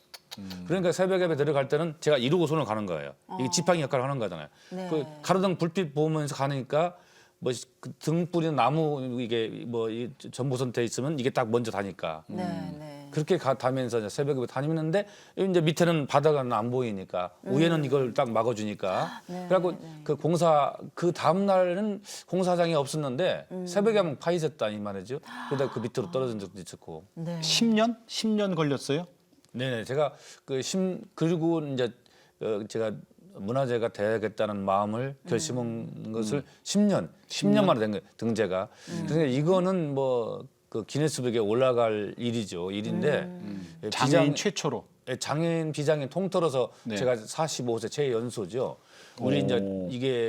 [SPEAKER 4] 그러니까 새벽 예배 들어갈 때는 제가 이러고 손을 가는 거예요. 이게 지팡이 역할을 하는 거잖아요.
[SPEAKER 3] 네.
[SPEAKER 4] 그 가로등 불빛 보면서 가니까 뭐 등 뿌리는 나무 이게 뭐 전보선 돼 있으면 이게 딱 먼저 다니까.
[SPEAKER 3] 네.
[SPEAKER 4] 그렇게 다니면서 이제 새벽 예배 다니는데 이제 밑에는 바다가 안 보이니까 위에는 이걸 딱 막아주니까. 그래갖고 그 다음 날은 공사장이 없었는데 새벽에 한번 파이셨다 이 말이죠. 그러다 그 밑으로 떨어진 적도 있었고.
[SPEAKER 3] 네.
[SPEAKER 2] 10년? 10년 걸렸어요?
[SPEAKER 4] 네네, 제가 그리고 이제 제가 문화재가 돼야겠다는 마음을 결심한 것을 10년 만에 된 거예요, 등재가. 그래서 이거는 뭐 그 기네스북에 올라갈 일인데
[SPEAKER 2] 장애인 최초로.
[SPEAKER 4] 장애인 비장애인 통틀어서
[SPEAKER 2] 네.
[SPEAKER 4] 제가 45세 최연소죠. 우리 이제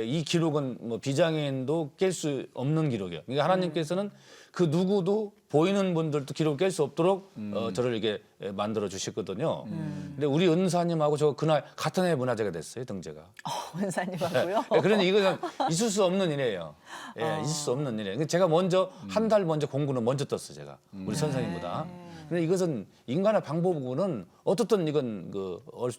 [SPEAKER 4] 이 기록은 뭐 비장애인도 깰 수 없는 기록이에요. 그러니까 하나님께서는 그 누구도 보이는 분들도 기록을 깰 수 없도록 저를 이렇게 만들어 주셨거든요. 근데 우리 은사님하고 저 그날 같은 해 문화재가 됐어요, 등재가.
[SPEAKER 3] 원사님하고요.
[SPEAKER 4] 그러니 이거는 있을 수 없는 일이에요. 예, 있을 수 없는 일이에요. 제가 먼저 한 달 먼저 공부는 먼저 떴어요, 제가. 우리 선생님보다. 근데 이것은 인간의 방법으로는 어떻든 이건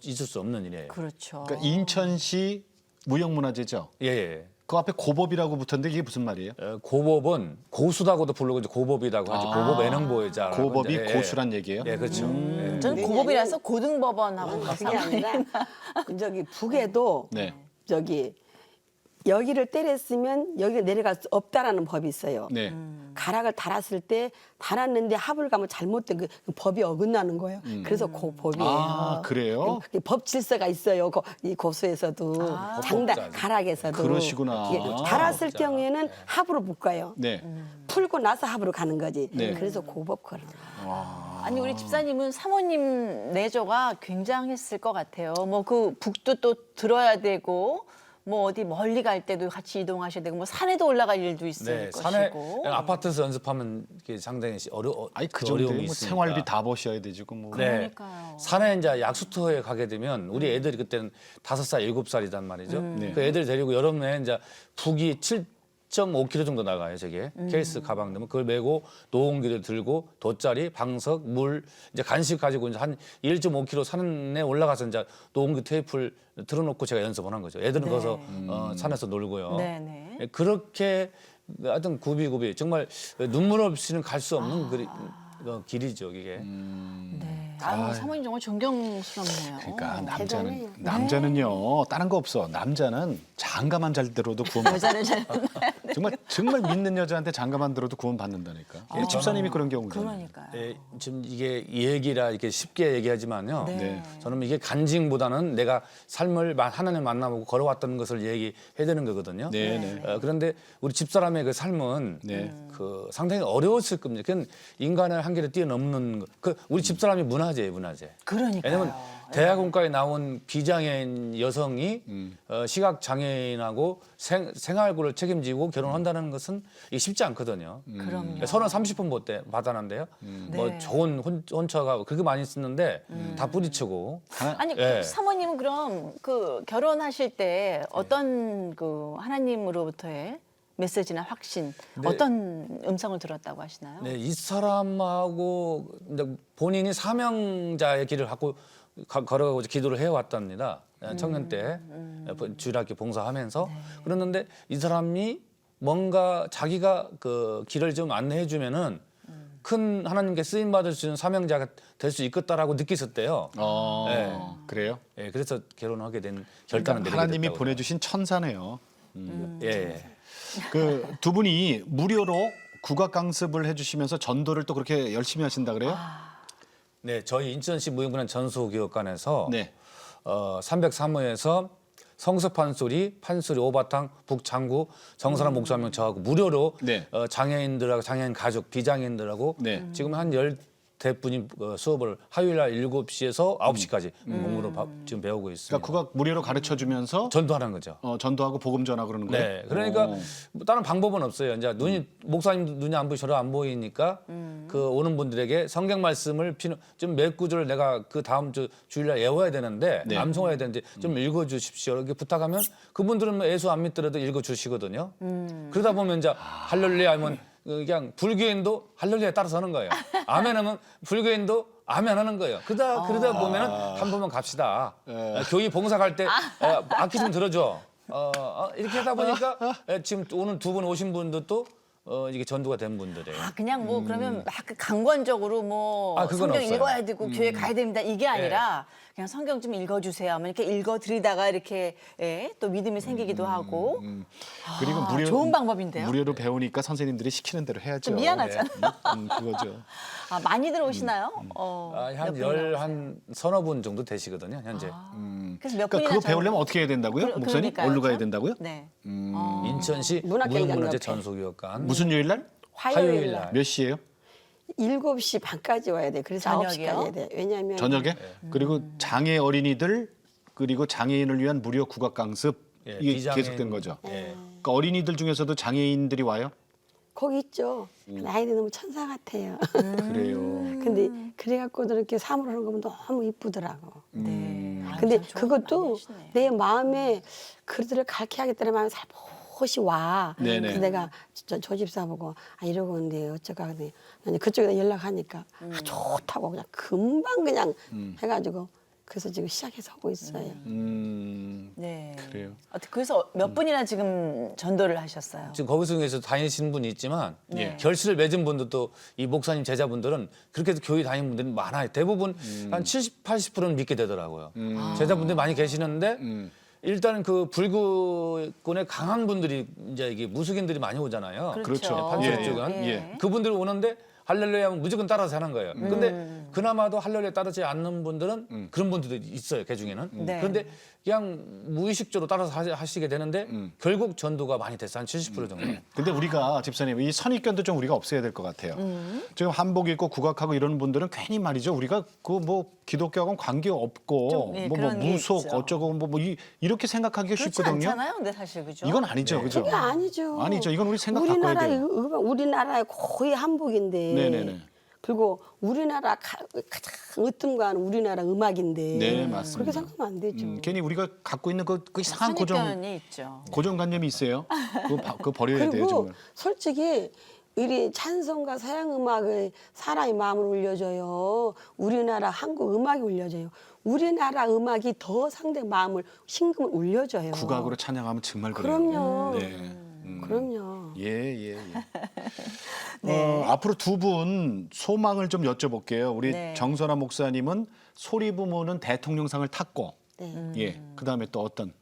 [SPEAKER 4] 있을 수 없는 일이에요.
[SPEAKER 3] 그렇죠.
[SPEAKER 2] 그러니까 인천시 무형문화재죠.
[SPEAKER 4] 예, 예.
[SPEAKER 2] 그 앞에 고법이라고 붙었는데 이게 무슨 말이에요?
[SPEAKER 4] 고법은 고수다고도 부르고 이제 고법이라고 하죠. 고법 애능보호자.
[SPEAKER 2] 고법이 고수란 얘기예요?
[SPEAKER 4] 예, 그렇죠. 예.
[SPEAKER 3] 저는 고법이라서 고등법원하고
[SPEAKER 1] 그게 아니라 저기 북에도
[SPEAKER 2] 네.
[SPEAKER 1] 저기 여기를 때렸으면 여기를 내려갈 수 없다라는 법이 있어요.
[SPEAKER 2] 네.
[SPEAKER 1] 가락을 달았을 때 달았는데 합을 가면 잘못된 그 법이 어긋나는 거예요. 그래서 그 법이에요.
[SPEAKER 2] 아, 그래요?
[SPEAKER 1] 법 질서가 있어요. 이 고수에서도 장단
[SPEAKER 4] 법자죠.
[SPEAKER 1] 가락에서도
[SPEAKER 2] 그러시구나.
[SPEAKER 1] 달았을 경우에는 합으로 묶어요.
[SPEAKER 2] 네.
[SPEAKER 1] 풀고 나서 합으로 가는 거지.
[SPEAKER 2] 네.
[SPEAKER 1] 그래서 고법 그런 거.
[SPEAKER 3] 아니 우리 집사님은 사모님 내조가 굉장했을 것 같아요. 뭐 그 북도 또 들어야 되고 뭐 어디 멀리 갈 때도 같이 이동하셔야 되고 뭐 산에도 올라갈 일도 있을
[SPEAKER 4] 네, 산에
[SPEAKER 3] 것이고.
[SPEAKER 4] 아파트에서 연습하면 이게 상당히
[SPEAKER 2] 아니 그
[SPEAKER 4] 어려움이
[SPEAKER 2] 정도면 뭐
[SPEAKER 4] 있으니까.
[SPEAKER 2] 생활비 다 버셔야 되지 뭐.
[SPEAKER 4] 네.
[SPEAKER 3] 그러니까요.
[SPEAKER 4] 산에 이제 약수터에 가게 되면 우리 애들이 그때는 5살, 7살이단 말이죠.
[SPEAKER 2] 네.
[SPEAKER 4] 그 애들 데리고 여름에 이제 북이 7.5km 정도 나가요, 저게. 케이스 가방 되면 그걸 메고 노홍기를 들고 돗자리, 방석, 물, 이제 간식 가지고 이제 한 1.5km 산에 올라가서 이제 노홍기 테이프를 틀어놓고 제가 연습을 한 거죠. 애들은
[SPEAKER 3] 네.
[SPEAKER 4] 거기서 산에서 놀고요.
[SPEAKER 3] 네네.
[SPEAKER 4] 예, 그렇게 하여튼 굽이 정말 눈물 없이는 갈 수 없는 길이죠, 이게.
[SPEAKER 3] 네. 아, 사모님 정말 존경스럽네요.
[SPEAKER 2] 그러니까
[SPEAKER 1] 대단해요.
[SPEAKER 2] 남자는요 다른 거 없어. 남자는 장가만 잘 들어도 구원
[SPEAKER 3] 여자는 잘
[SPEAKER 2] 정말 믿는 여자한테 장가만 들어도 구원 받는다니까. 집사님이 그런 경우잖아요.
[SPEAKER 3] 그러니까요.
[SPEAKER 4] 예, 지금 이게 얘기라 이렇게 쉽게 얘기하지만요.
[SPEAKER 3] 네.
[SPEAKER 4] 저는 이게 간증보다는 내가 삶을 하나님 만나보고 걸어왔던 것을 얘기해야 되는 거거든요.
[SPEAKER 2] 네, 네.
[SPEAKER 4] 그런데 우리 집사람의 그 삶은
[SPEAKER 2] 네.
[SPEAKER 4] 그 상당히 어려웠을 겁니다. 그건 인간의 한계를 뛰어넘는 거. 그 우리 집사람이 문화재예요, 문화재.
[SPEAKER 3] 그러니까요.
[SPEAKER 4] 왜냐면 대학원까지 나온 비장애인 여성이 시각 장애인하고 생활고를 책임지고 결혼한다는 것은 이게 쉽지 않거든요.
[SPEAKER 3] 그럼요.
[SPEAKER 4] 서른 30분 받아난대요. 뭐
[SPEAKER 3] 네.
[SPEAKER 4] 좋은 혼처가 그렇게 많이 쓰는데 다 뿌리치고.
[SPEAKER 3] 아니
[SPEAKER 4] 예.
[SPEAKER 3] 그 사모님은 그럼 그 결혼하실 때 어떤 그 하나님으로부터의 메시지나 확신
[SPEAKER 4] 네.
[SPEAKER 3] 어떤 음성을 들었다고 하시나요?
[SPEAKER 4] 네, 이 사람하고 이제 본인이 사명자의 길을 갖고 걸어가고 기도를 해왔답니다. 청년 때 주일학교 봉사하면서 그랬는데 이 사람이 뭔가 자기가 그 길을 좀 안내해주면은 큰 하나님께 쓰임 받을 수 있는 사명자가 될 수 있겠다라고 느끼셨대요. 네.
[SPEAKER 2] 그래요?
[SPEAKER 4] 예, 그래서 결혼하게 된 결단을 내리게
[SPEAKER 2] 하나님이
[SPEAKER 4] 됐다고.
[SPEAKER 2] 보내주신 천사네요.
[SPEAKER 4] 예, 예.
[SPEAKER 2] 그 두 분이 무료로 국악 강습을 해주시면서 전도를 또 그렇게 열심히 하신다 그래요?
[SPEAKER 4] 네, 저희 인천시 무형문화 전수교육관에서
[SPEAKER 2] 네.
[SPEAKER 4] 303호에서 성서 판소리, 오바탕, 북창구, 정선한 목사님 저하고 무료로
[SPEAKER 2] 네.
[SPEAKER 4] 장애인들하고 장애인 가족, 비장애인들하고
[SPEAKER 2] 네.
[SPEAKER 4] 지금 한 10대분이 수업을 화요일 날 7시에서 9시까지 공부로 지금 배우고 있습니다.
[SPEAKER 2] 그러니까 국악 무료로 가르쳐 주면서
[SPEAKER 4] 전도하는 거죠.
[SPEAKER 2] 전도하고 복음 전하 그러는 거예요?
[SPEAKER 4] 네, 그러니까
[SPEAKER 2] 오.
[SPEAKER 4] 뭐 다른 방법은 없어요. 이제 목사님도 눈이 안 보이 저를 안 보이니까 그 오는 분들에게 성경 말씀을 좀 몇 구절 내가 그 다음 주일날 외워야 되는데
[SPEAKER 2] 네.
[SPEAKER 4] 암송해야 되는데 좀 읽어주십시오 이렇게 부탁하면 그분들은 뭐 예수 안 믿더라도 읽어주시거든요. 그러다 보면 이제 할렐루야 하면 그냥 불교인도 할렐루야에 따라서 하는 거예요. 아멘 하면 불교인도 아멘 하는 거예요. 그러다 보면은 한 번만 갑시다. 교회 봉사 갈 때 악기 좀 들어줘. 이렇게 하다 보니까 지금 오늘 두 분 오신 분들도 이게 전도가 된 분들이에요.
[SPEAKER 3] 아, 그냥 뭐 그러면 막 그 강권적으로 뭐
[SPEAKER 4] 아, 그건
[SPEAKER 3] 성경
[SPEAKER 4] 없어요.
[SPEAKER 3] 읽어야 되고 교회 가야 됩니다. 이게 아니라 그냥 성경 좀 읽어주세요 하면 이렇게 읽어드리다가 이렇게 또 믿음이 생기기도 하고.
[SPEAKER 2] 그리고
[SPEAKER 3] 아, 좋은 방법인데요.
[SPEAKER 2] 무료로 배우니까 선생님들이 시키는 대로 해야죠.
[SPEAKER 3] 좀 미안하잖아.
[SPEAKER 2] 그거죠.
[SPEAKER 3] 아, 많이들 오시나요? 몇 분이나
[SPEAKER 4] 한 서너 분 정도 되시거든요, 현재.
[SPEAKER 3] 그래서 몇
[SPEAKER 2] 그러니까
[SPEAKER 3] 분이나
[SPEAKER 2] 그거 배우려면 어떻게 해야 된다고요? 목사님?
[SPEAKER 3] 그러니까요.
[SPEAKER 2] 어디로 가야
[SPEAKER 3] 참?
[SPEAKER 2] 된다고요?
[SPEAKER 3] 네.
[SPEAKER 4] 인천시
[SPEAKER 1] 문학경장
[SPEAKER 4] 무형문화재
[SPEAKER 1] 옆에.
[SPEAKER 4] 전수교육관.
[SPEAKER 2] 무슨 요일 날?
[SPEAKER 1] 화요일 날
[SPEAKER 2] 몇 시예요?
[SPEAKER 1] 7시 반까지 와야 돼. 그래서
[SPEAKER 3] 저녁이요?
[SPEAKER 1] 9시까지 해야 돼. 왜냐하면
[SPEAKER 2] 저녁에? 그리고 장애 어린이들 그리고 장애인을 위한 무료 국악 강습
[SPEAKER 4] 예,
[SPEAKER 2] 이게
[SPEAKER 4] 비장애인.
[SPEAKER 2] 계속된 거죠.
[SPEAKER 4] 예.
[SPEAKER 2] 그러니까 어린이들 중에서도 장애인들이 와요?
[SPEAKER 1] 거기 있죠. 아이들 너무 천사 같아요.
[SPEAKER 2] 그래요.
[SPEAKER 1] 근데 그래갖고 이렇게 사물을 하는 거 보면 너무 이쁘더라고.
[SPEAKER 3] 네. 아유,
[SPEAKER 1] 근데
[SPEAKER 3] 참 좋은 거 많이
[SPEAKER 1] 그것도
[SPEAKER 3] 하시네요.
[SPEAKER 1] 내 마음에 그들을 가르쳐 야겠다는 마음이 살포시 와.
[SPEAKER 2] 네네.
[SPEAKER 1] 그래서 내가 저 집사 보고 이러고 있는데 어쩌까 하더니 그쪽에다 연락하니까 좋다고 그냥 금방 그냥 해가지고 그래서 지금 시작해서 하고 있어요.
[SPEAKER 3] 네.
[SPEAKER 2] 그래요.
[SPEAKER 3] 그래서 몇 분이나 지금 전도를 하셨어요?
[SPEAKER 4] 지금 거기서 다니시는 분이 있지만
[SPEAKER 3] 네.
[SPEAKER 4] 결실을 맺은 분들도 이 목사님 제자분들은 그렇게 해서 교회 다니는 분들이 많아요. 대부분 한 70, 80%는 믿게 되더라고요. 제자분들이 많이 계시는데 일단 그 불교권에 강한 분들이 이제 이게 무속인들이 많이 오잖아요.
[SPEAKER 2] 그렇죠.
[SPEAKER 4] 판소리
[SPEAKER 2] 예,
[SPEAKER 4] 쪽은
[SPEAKER 2] 예.
[SPEAKER 4] 그분들이 오는데 할렐루야 하면 무조건 따라서 하는 거예요. 근데 그나마도 할렐루야 따르지 않는 분들은 그런 분들도 있어요. 그 중에는.
[SPEAKER 3] 네.
[SPEAKER 4] 그런데 그냥 무의식적으로 따라서 하시게 되는데 결국 전도가 많이 됐어요. 한 70% 정도.
[SPEAKER 2] 근데 우리가 집사님 이 선입견도 좀 우리가 없애야 될 것 같아요. 지금 한복 입고 국악하고 이러는 분들은 괜히 말이죠. 우리가 그 뭐 기독교하고는 관계 없고
[SPEAKER 3] 좀, 예,
[SPEAKER 2] 뭐
[SPEAKER 3] 그런 게
[SPEAKER 2] 무속
[SPEAKER 3] 있죠.
[SPEAKER 2] 어쩌고 이렇게 생각하기가
[SPEAKER 3] 그렇지
[SPEAKER 2] 쉽거든요.
[SPEAKER 3] 않잖아요, 근데 사실 그죠?
[SPEAKER 2] 이건 아니죠, 그죠?
[SPEAKER 1] 그게 아니죠.
[SPEAKER 2] 아니죠. 이건 우리 생각 바꿔야
[SPEAKER 1] 우리나라의
[SPEAKER 2] 돼요.
[SPEAKER 1] 우리나라의 거의 한복인데.
[SPEAKER 2] 네네네.
[SPEAKER 1] 그리고 우리나라 가장 으뜸가는 우리나라 음악인데.
[SPEAKER 2] 네, 맞습니다.
[SPEAKER 1] 그렇게 생각하면 안 되죠.
[SPEAKER 2] 괜히 우리가 갖고 있는 그 이상한
[SPEAKER 3] 선입견이 있죠.
[SPEAKER 2] 고정관념이 있어요. 그거 버려야 돼요,
[SPEAKER 1] 그리고
[SPEAKER 2] 정말.
[SPEAKER 1] 솔직히 우리 찬송가 서양 음악을 사람의 마음을 울려줘요. 우리나라 한국 음악이 울려줘요. 우리나라 음악이 더 상대 마음을 심금을 울려줘요.
[SPEAKER 2] 국악으로 찬양하면 정말 그래요.
[SPEAKER 1] 그럼요.
[SPEAKER 2] 네.
[SPEAKER 1] 그럼요.
[SPEAKER 2] 예.
[SPEAKER 3] 네.
[SPEAKER 2] 앞으로 두 분 소망을 좀 여쭤볼게요. 우리
[SPEAKER 3] 네.
[SPEAKER 2] 정선아 목사님은 소리 부문은 대통령상을 탔고,
[SPEAKER 1] 네.
[SPEAKER 2] 예. 그다음에 또 어떤?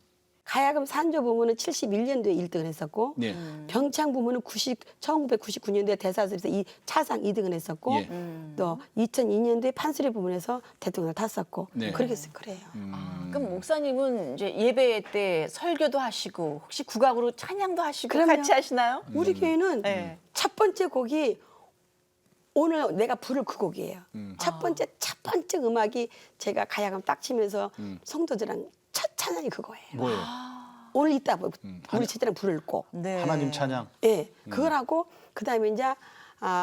[SPEAKER 1] 가야금 산조 부문은 71년도에 1등을 했었고
[SPEAKER 2] 네.
[SPEAKER 1] 병창 부문은 1999년도에 대사슬에서 이 차상 2등을 했었고
[SPEAKER 2] 예.
[SPEAKER 1] 또 2002년도에 판소리 부문에서 대통령을 탔었고
[SPEAKER 2] 네.
[SPEAKER 1] 그렇게 했을 거예요.
[SPEAKER 3] 그럼 목사님은 이제 예배 때 설교도 하시고 혹시 국악으로 찬양도 하시고
[SPEAKER 1] 그럼요.
[SPEAKER 3] 같이 하시나요?
[SPEAKER 1] 우리 교회는
[SPEAKER 3] 네.
[SPEAKER 1] 첫 번째 곡이 오늘 내가 부를 그 곡이에요. 첫 번째 음악이 제가 가야금 딱 치면서 성도들랑 첫 찬양이 그거예요.
[SPEAKER 2] 뭐예요?
[SPEAKER 1] 오늘 이따 우리 제자랑 부를 곡.
[SPEAKER 3] 네.
[SPEAKER 2] 하나님 찬양.
[SPEAKER 1] 예, 그걸 하고 그다음에 이제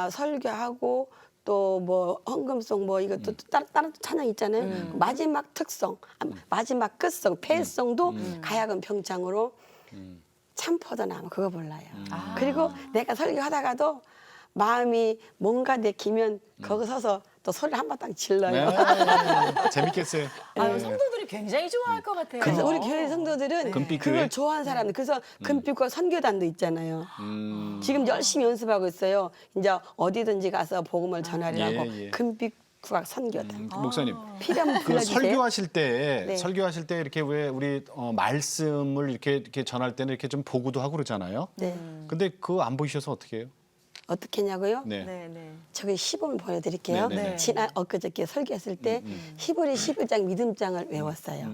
[SPEAKER 1] 설교하고 또 뭐 헌금송 뭐 이것도 또 다른 찬양 있잖아요. 마지막 특성, 마지막 끝성, 폐성도 가야금 병창으로 참포도나무 그거 몰라요. 그리고 내가 설교하다가도 마음이 뭔가 내키면 거기 서서 또 소리를 한바탕 질러요.
[SPEAKER 2] 네. 재밌겠어요.
[SPEAKER 3] 아유, 성도들이 굉장히 좋아할 것 같아요.
[SPEAKER 1] 그래서 우리 교회 성도들은
[SPEAKER 2] 금빛
[SPEAKER 1] 그걸
[SPEAKER 2] 교회?
[SPEAKER 1] 좋아하는 사람들. 그래서 금빛과 선교단도 있잖아요. 지금 열심히 연습하고 있어요. 이제 어디든지 가서 복음을 전하려고
[SPEAKER 2] 예, 예.
[SPEAKER 1] 금빛과 선교단.
[SPEAKER 2] 목사님.
[SPEAKER 1] 필요하면
[SPEAKER 2] 그
[SPEAKER 1] 불러주세요.
[SPEAKER 2] 설교하실 때
[SPEAKER 1] 네.
[SPEAKER 2] 설교하실 때 이렇게 왜 우리 말씀을 이렇게 전할 때는 이렇게 좀 보고도 하고 그러잖아요.
[SPEAKER 1] 네.
[SPEAKER 2] 근데 그거 안 보이셔서 어떻게 해요?
[SPEAKER 1] 어떻게 했냐고요?
[SPEAKER 2] 네.
[SPEAKER 3] 네, 네.
[SPEAKER 1] 저기 시범을 보여드릴게요.
[SPEAKER 2] 네, 네,
[SPEAKER 3] 네.
[SPEAKER 1] 지난 엊그저께 설교했을 때 히브리 11장 믿음장을 외웠어요.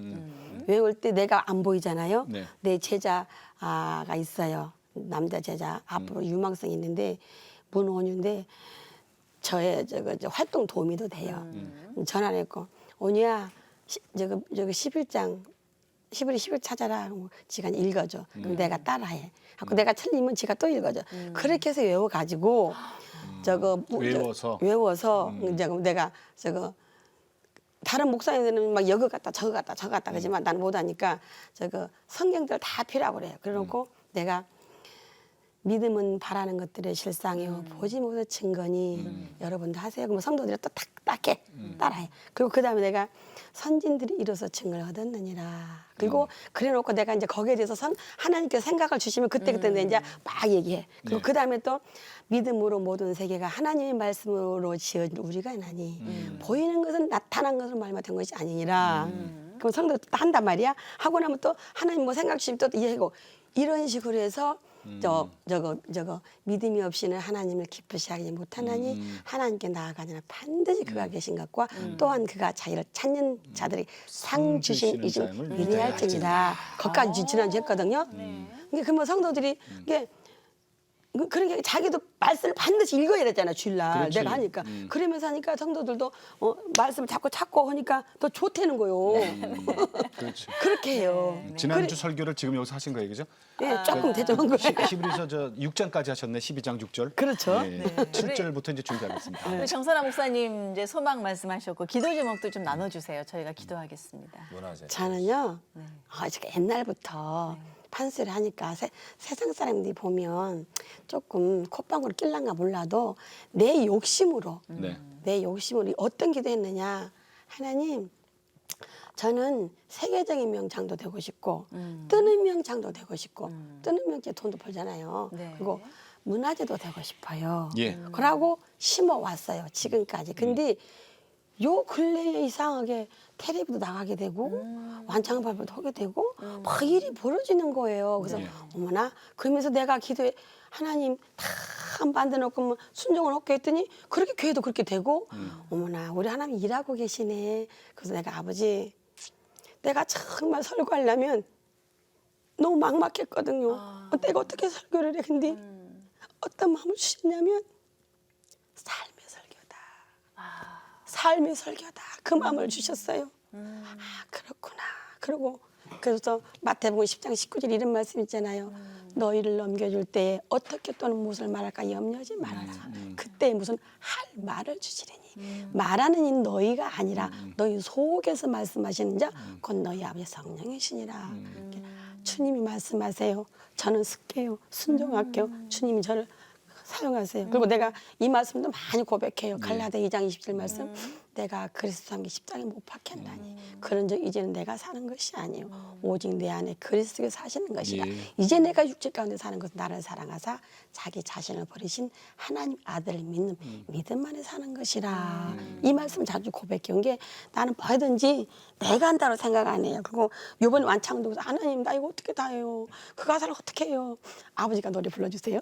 [SPEAKER 1] 외울 때 내가 안 보이잖아요.
[SPEAKER 2] 네.
[SPEAKER 1] 내 제자가 있어요. 남자 제자 앞으로 유망성이 있는데 문원유인데 저의 저 활동 도우미도 돼요. 전화했고 온유야 저거 11장 히브리 11 찾아라. 지가 읽어줘. 그럼 내가 따라해. 하고 내가 틀리면 지가 또 읽어줘. 그렇게 해서 외워가지고 저거 외워서 이제 내가 저거 다른 목사님들은 막 여기 갔다 저기 갔다 저기 갔다 그러지만 나는 못하니까 저거 성경들 다 필요하고 그래요. 그래놓고 내가 믿음은 바라는 것들의 실상이요 보지 못할 증거니 여러분도 하세요. 그러면 성도들이 또 딱딱해 따라해. 그리고 그 다음에 내가 선진들이 이로써 증거를 얻었느니라. 그리고 그래놓고 내가 이제 거기에 대해서 하나님께서 생각을 주시면 그때 이제 막 얘기해. 그리고
[SPEAKER 2] 네.
[SPEAKER 1] 그 다음에 또 믿음으로 모든 세계가 하나님의 말씀으로 지어진 우리가 나니 보이는 것은 나타난 것으로 말만 된 것이 아니니라. 그럼 성도 또 한단 말이야. 하고 나면 또 하나님 뭐 생각 주시면 또 이해하고 이런 식으로 해서 저거 믿음이 없이는 하나님을 기쁘시 하지 못하나니 하나님께 나아가느라 반드시 그가 계신 것과 또한 그가 자기를 찾는 자들이 상 주신 이심
[SPEAKER 2] 삶을
[SPEAKER 1] 위대할지니라. 거기까지 지난주 했거든요. 그러면 성도들이 이게 그런 게 자기도 말씀을 반드시 읽어야 되잖아 주일날
[SPEAKER 2] 그렇지.
[SPEAKER 1] 내가 하니까 그러면서 하니까 성도들도 말씀을 자꾸 찾고 하니까 더 좋다는 거요.
[SPEAKER 2] 그렇지.
[SPEAKER 1] 그렇게 해요.
[SPEAKER 2] 지난주 설교를 지금 여기서 하신 거예요, 그죠?
[SPEAKER 1] 네, 조금 대정한 거예요.
[SPEAKER 2] 히브리서 6장까지 하셨네, 12장 6절.
[SPEAKER 1] 그렇죠.
[SPEAKER 2] 네. 7절부터 이제 준비하겠습니다.
[SPEAKER 3] 우리 정선아 목사님 이제 소망 말씀하셨고 기도 제목도 좀 나눠주세요. 저희가 기도하겠습니다.
[SPEAKER 4] 원하세요.
[SPEAKER 1] 저는요, 제가 옛날부터 판소리를 하니까 세상 사람들이 보면 조금 콧방울 낄란가 몰라도 내 욕심으로
[SPEAKER 2] 네.
[SPEAKER 1] 내 욕심으로 어떤 기도했느냐. 하나님, 저는 세계적인 명창도 되고 싶고 뜨는 명창도 되고 싶고 뜨는 명창 돈도 벌잖아요.
[SPEAKER 3] 네.
[SPEAKER 1] 그리고 문화재도 되고 싶어요.
[SPEAKER 2] 예.
[SPEAKER 1] 그러고 심어왔어요. 지금까지. 근데 요 근래에 이상하게 텔레비도 나가게 되고 완창 발표도 하게 되고 막 일이 벌어지는 거예요. 그래서 어머나 그러면서 내가 기도해 하나님 다 만들어 놓고 순종을 하게 했더니 그렇게 교회도 그렇게 되고 어머나 우리 하나님 일하고 계시네. 그래서 내가 아버지 내가 정말 설교하려면 너무 막막했거든요. 내가 어떻게 설교를 해. 근데 어떤 마음을 주셨냐면 삶의 설교다. 삶의 설교다. 그 마음을 주셨어요. 그렇구나. 그리고 그래서 마태복음 10장 19절 이런 말씀 있잖아요. 너희를 넘겨줄 때 어떻게 또는 무엇을 말할까 염려하지 말아라. 그때 무슨 할 말을 주시리니 말하는 이 너희가 아니라 너희 속에서 말씀하시는 자 곧 너희 아버지 성령이시니라. 주님이 말씀하세요. 저는 쓸게요. 순종할게요. 주님이 저를 사용하세요. 그리고 내가 이 말씀도 많이 고백해요. 갈라디아 2장 27 말씀. 내가 그리스도 함께 십자가에 못 박혔나니 그런즉 이제는 내가 사는 것이 아니요 오직 내 안에 그리스도가 사시는 것이라.
[SPEAKER 2] 예.
[SPEAKER 1] 이제 내가 육체 가운데 사는 것은 나를 사랑하사 자기 자신을 버리신 하나님 아들을 믿는 믿음 안에 사는 것이라. 이 말씀 자주 고백해온 게 나는 뭐든지 내가 한다고 생각 안 해요. 그리고 요번에 완창도 하나님 나 이거 어떻게 다 해요. 그 가사를 어떻게 해요. 아버지가 노래 불러주세요.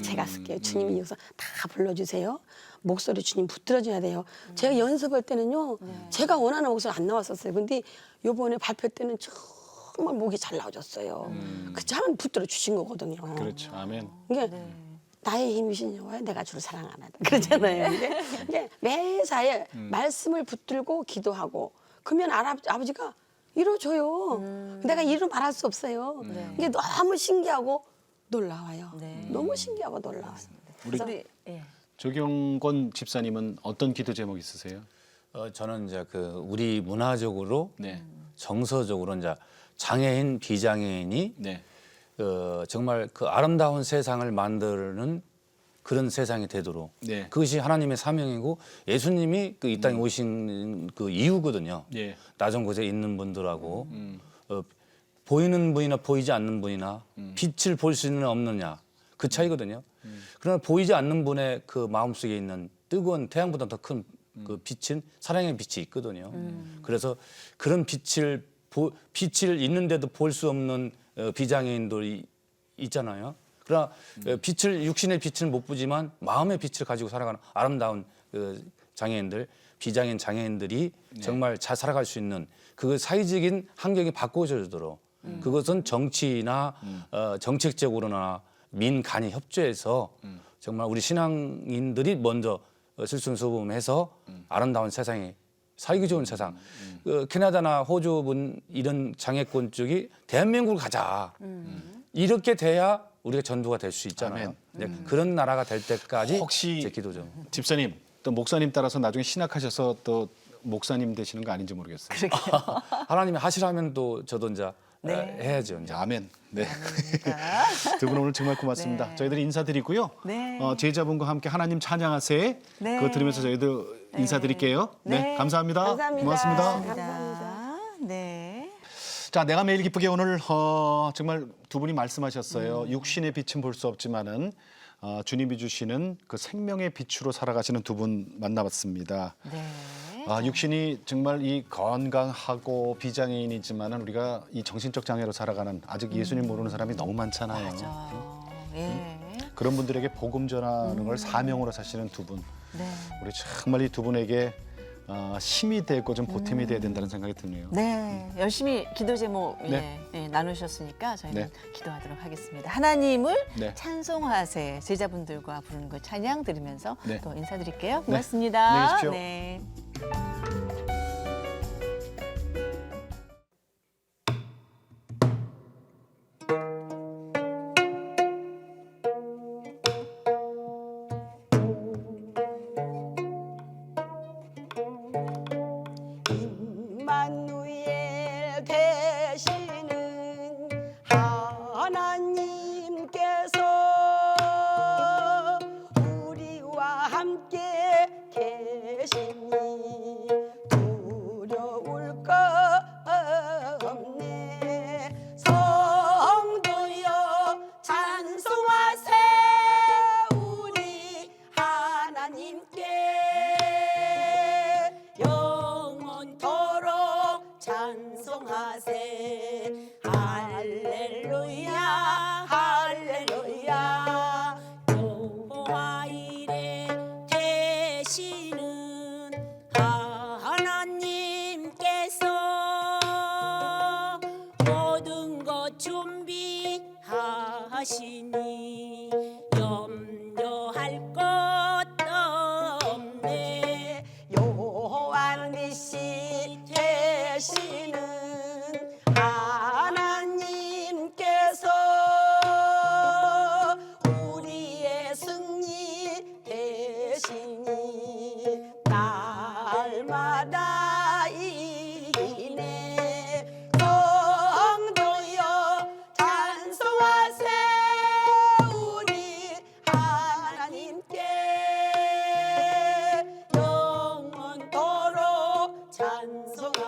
[SPEAKER 1] 제가 쓸게요. 주님이 여기서 다 불러주세요. 목소리 주님 붙들어줘야 돼요. 제가 연습할 때는요. 제가 원하는 목소리 안 나왔었어요. 근데 요번에 발표 때는 정말 목이 잘 나와졌어요. 그 참 붙들어 주신 거거든요.
[SPEAKER 2] 그렇죠. 아멘.
[SPEAKER 1] 이게 나의 힘이신 여호와여 내가 주를 사랑 안 하다 그러잖아요. 이게 매사에 말씀을 붙들고 기도하고 그러면 아버지가 이루어줘요. 내가 이루 말할 수 없어요. 이게 너무 신기하고 놀라워요. 너무 신기하고 놀라워요.
[SPEAKER 3] 우리 예.
[SPEAKER 2] 조경건 집사님은 어떤 기도 제목 있으세요?
[SPEAKER 4] 저는 이제 그 우리 문화적으로
[SPEAKER 2] 네.
[SPEAKER 4] 정서적으로 이제 장애인 비장애인이
[SPEAKER 2] 네.
[SPEAKER 4] 정말 그 아름다운 세상을 만드는 그런 세상이 되도록
[SPEAKER 2] 네.
[SPEAKER 4] 그것이 하나님의 사명이고 예수님이 그 이 땅에 오신 그 이유거든요.
[SPEAKER 2] 예.
[SPEAKER 4] 낮은 곳에 있는 분들하고 보이는 분이나 보이지 않는 분이나 빛을 볼 수 있는 없느냐 그 차이거든요. 그러나 보이지 않는 분의 그 마음속에 있는 뜨거운 태양보다 더 큰 그 빛은 사랑의 빛이 있거든요. 그래서 그런 빛을 있는데도 볼 수 없는 비장애인들이 있잖아요. 그러나 빛을 육신의 빛을 못 보지만 마음의 빛을 가지고 살아가는 아름다운 장애인들, 비장애인 장애인들이 정말 잘 살아갈 수 있는 그 사회적인 환경이 바꿔주도록 그것은 정치나 정책적으로나 민간이 협조해서 정말 우리 신앙인들이 먼저 실손소범해서 아름다운 세상에 살기 좋은 세상. 캐나다나 호주 이런 장애권 쪽이 대한민국을 가자. 이렇게 돼야 우리가 전도가 될 수 있잖아요. 네, 그런 나라가 될 때까지
[SPEAKER 2] 혹시
[SPEAKER 4] 제 기도죠.
[SPEAKER 2] 집사님 또 목사님 따라서 나중에 신학하셔서 또 목사님 되시는 거 아닌지 모르겠어요.
[SPEAKER 4] 하나님이 하시라면 또 저도 이제 해야죠. 이제.
[SPEAKER 2] 아멘. 네. 두 분 오늘 정말 고맙습니다.
[SPEAKER 3] 네.
[SPEAKER 2] 저희들이 인사드리고요.
[SPEAKER 3] 네.
[SPEAKER 2] 제자분과 함께 하나님 찬양하세.
[SPEAKER 3] 네.
[SPEAKER 2] 그거 들으면서 저희도 인사드릴게요. 네. 감사합니다.
[SPEAKER 1] 감사합니다.
[SPEAKER 2] 고맙습니다.
[SPEAKER 1] 감사합니다.
[SPEAKER 3] 네.
[SPEAKER 2] 자, 내가 매일 기쁘게 오늘 정말 두 분이 말씀하셨어요. 육신의 빛은 볼 수 없지만은 주님이 주시는 그 생명의 빛으로 살아가시는 두 분 만나봤습니다.
[SPEAKER 3] 네.
[SPEAKER 2] 육신이 정말 이 건강하고 비장애인이지만은 우리가 이 정신적 장애로 살아가는 아직 예수님 모르는 사람이 너무 많잖아요.
[SPEAKER 3] 맞아요. 예.
[SPEAKER 2] 그런 분들에게 복음 전하는 걸 사명으로 사시는 두 분.
[SPEAKER 3] 네.
[SPEAKER 2] 우리 정말 이 두 분에게 힘이 되고 좀 보탬이 돼야 된다는 생각이 드네요.
[SPEAKER 3] 네, 열심히 기도 제목
[SPEAKER 2] 네.
[SPEAKER 3] 나누셨으니까 저희는
[SPEAKER 2] 네.
[SPEAKER 3] 기도하도록 하겠습니다. 하나님을
[SPEAKER 2] 네.
[SPEAKER 3] 찬송하세 제자분들과 부르는 그 찬양 들으면서
[SPEAKER 2] 네.
[SPEAKER 3] 또 인사드릴게요.
[SPEAKER 2] 네.
[SPEAKER 3] 고맙습니다.
[SPEAKER 2] 안녕히 계십시오.
[SPEAKER 3] 네.
[SPEAKER 1] 임마누엘 되시는 하나님께서 우리와 함께 계시니 두려울 것 없네. 성도여 찬송하세 우리 하나님께 영원토록 찬송하세. 할렐루야 할렐루야. 여호와 이레 되시는 하나님께서 모든 것 준비하시니 염려할 것도 없네. 요한리시 되시는 하나님께서 우리의 승리 되시니 날마다 이기네. 성도여 찬송하세 우리 하나님께 영원토록 찬송하세.